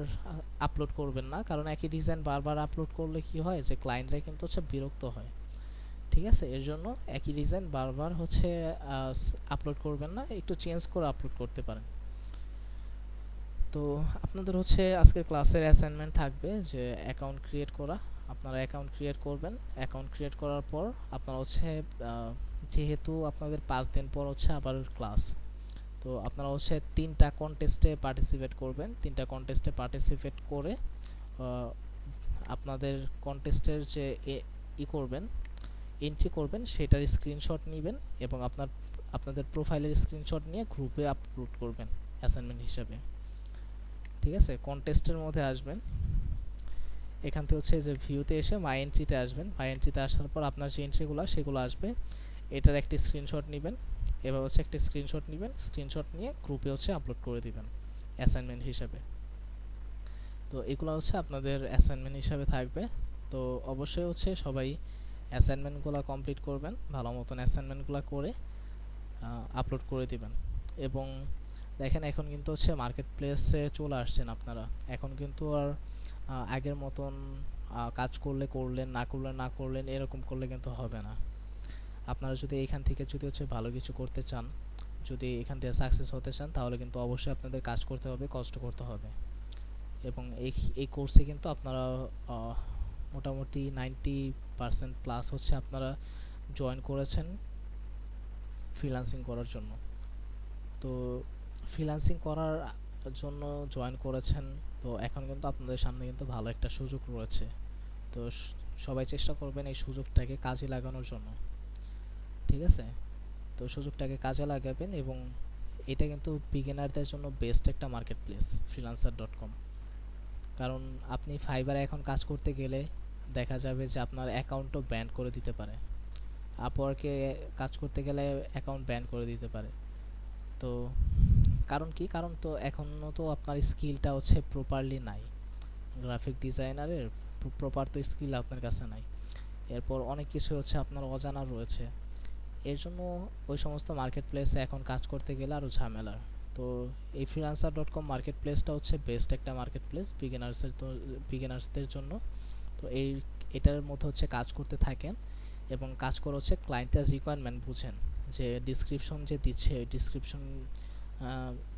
আপলোড করবেন না, কারণ একই ডিজাইন বারবার আপলোড করলে কি হয় যে ক্লায়েন্টরা কিন্তু হচ্ছে বিরক্ত হয়, ঠিক আছে। এর জন্য একই ডিজাইন বারবার হচ্ছে আপলোড করবেন না, একটু চেঞ্জ করে আপলোড করতে পারেন। তো আপনাদের হচ্ছে আজকের ক্লাসের অ্যাসাইনমেন্ট থাকবে যে অ্যাকাউন্ট ক্রিয়েট করা। আপনারা অ্যাকাউন্ট ক্রিয়েট করবেন, অ্যাকাউন্ট ক্রিয়েট করার পর আপনারা হচ্ছে যেহেতু আপনাদের 5 দিন পর হচ্ছে আবার ক্লাস, তো আপনারা হচ্ছে 3টা কন্টেস্টে পার্টিসিপেট করবেন। 3টা কন্টেস্টে পার্টিসিপেট করে আপনাদের কন্টেস্টের যে করবেন এন্ট্রি করবেন সেটার স্ক্রিনশট নেবেন এবং আপনাদের প্রোফাইলের স্ক্রিনশট নিয়ে গ্রুপে আপলোড করবেন অ্যাসাইনমেন্ট হিসাবে, ঠিক আছে। কন্টেস্টের মধ্যে আসবেন, এখান থেকে হচ্ছে যে ভিউতে এসে মাই এন্ট্রিতে আসবেন। মাই এন্ট্রিতে আসার পর আপনার যে এন্ট্রিগুলো সেগুলো আসবে, এটার একটি স্ক্রিনশট নেবেন। এবার হচ্ছে একটা স্ক্রিনশট নেবেন, স্ক্রিনশট নিয়ে গ্রুপে হচ্ছে আপলোড করে দিবেন অ্যাসাইনমেন্ট হিসাবে। তো এগুলো হচ্ছে আপনাদের অ্যাসাইনমেন্ট হিসাবে থাকবে। তো অবশ্যই হচ্ছে সবাই অ্যাসাইনমেন্টগুলো কমপ্লিট করবেন, ভালো মতন অ্যাসাইনমেন্টগুলো করে আপলোড করে দিবেন। এবং দেখেন এখন কিন্তু হচ্ছে মার্কেট প্লেসে চলে আসছেন আপনারা, এখন কিন্তু আর আগের মতন কাজ করলে করলেন, না করলে না করলেন এরকম করলে কিন্তু হবে না। আপনারা যদি এখান থেকে যদি হচ্ছে ভালো কিছু করতে চান, যদি এখান থেকে সাকসেস হতে চান, তাহলে কিন্তু অবশ্যই আপনাদের কাজ করতে হবে, কষ্ট করতে হবে। এবং এই কোর্সে কিন্তু আপনারা মোটামুটি 90% প্লাস হচ্ছে আপনারা জয়েন করেছেন ফ্রিল্যান্সিং করার জন্য। তো ফ্রিল্যান্সিং করার জন্য জয়েন করেছেন, তো এখন কিন্তু আপনাদের সামনে কিন্তু ভালো একটা সুযোগ রয়েছে। তো সবাই চেষ্টা করবেন এই সুযোগটাকে কাজে লাগানোর জন্য, ঠিক আছে। তো সুযোগটাকে কাজে লাগাবেন এবং এটা কিন্তু বিগিনারদের জন্য বেস্ট একটা মার্কেট প্লেস ফ্রিল্যান্সার.com। কারণ আপনি ফাইবারে এখন কাজ করতে গেলে দেখা যাবে যে আপনার অ্যাকাউন্টও ব্যান করে দিতে পারে। আপওয়ার্কে কাজ করতে গেলে অ্যাকাউন্ট ব্যান করে দিতে পারে। তো কারণ কি, কারণ তো এখনও তো আপনার স্কিলটা হচ্ছে প্রপারলি নাই, গ্রাফিক ডিজাইনারের প্রপার তো স্কিল আপনার কাছে নাই। এরপর অনেক কিছু হচ্ছে আপনার অজানা রয়েছে। এর জন্য ওই সমস্ত মার্কেট প্লেসে এখন কাজ করতে গেলে আরও ঝামেলার। তো এই freelancer.com মার্কেট প্লেসটা হচ্ছে বেস্ট একটা মার্কেট প্লেস বিগিনার্সদের জন্য। তো এটার মধ্যে হচ্ছে কাজ করতে থাকেন এবং কাজ করে হচ্ছে ক্লায়েন্টের রিকোয়ারমেন্ট বুঝেন, যে ডিসক্রিপশন যে দিচ্ছে ওই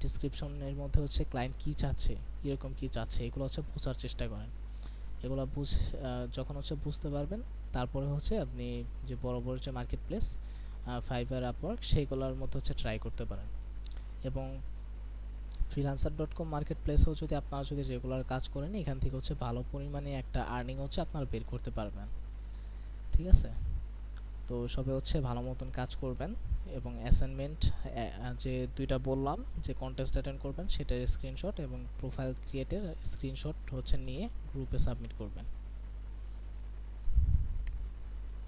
ডিসক্রিপশনের মধ্যে হচ্ছে ক্লায়েন্ট কী চাচ্ছে, কীরকম কী চাচ্ছে, এগুলো হচ্ছে বোঝার চেষ্টা করেন। এগুলো যখন হচ্ছে বুঝতে পারবেন, তারপরে হচ্ছে আপনি যে বড় বড় যে মার্কেট প্লেস ফাইবার, আপওয়ার্ক, সেইগুলোর মধ্যে হচ্ছে ট্রাই করতে পারেন। এবং freelancer.com মার্কেট প্লেসেও যদি আপনারা যদি রেগুলার কাজ করেন, এখান থেকে হচ্ছে ভালো পরিমাণে একটা আর্নিং হচ্ছে আপনারা বের করতে পারবেন। ঠিক আছে? তো সবে হচ্ছে ভালো মতন কাজ করবেন এবং অ্যাসাইনমেন্ট যে দুইটা বললাম যে কন্টেস্ট অ্যাটেন্ড করবেন সেটার স্ক্রিনশট এবং প্রোফাইল ক্রিয়েটের স্ক্রিনশট হচ্ছে নিয়ে গ্রুপে সাবমিট করবেন।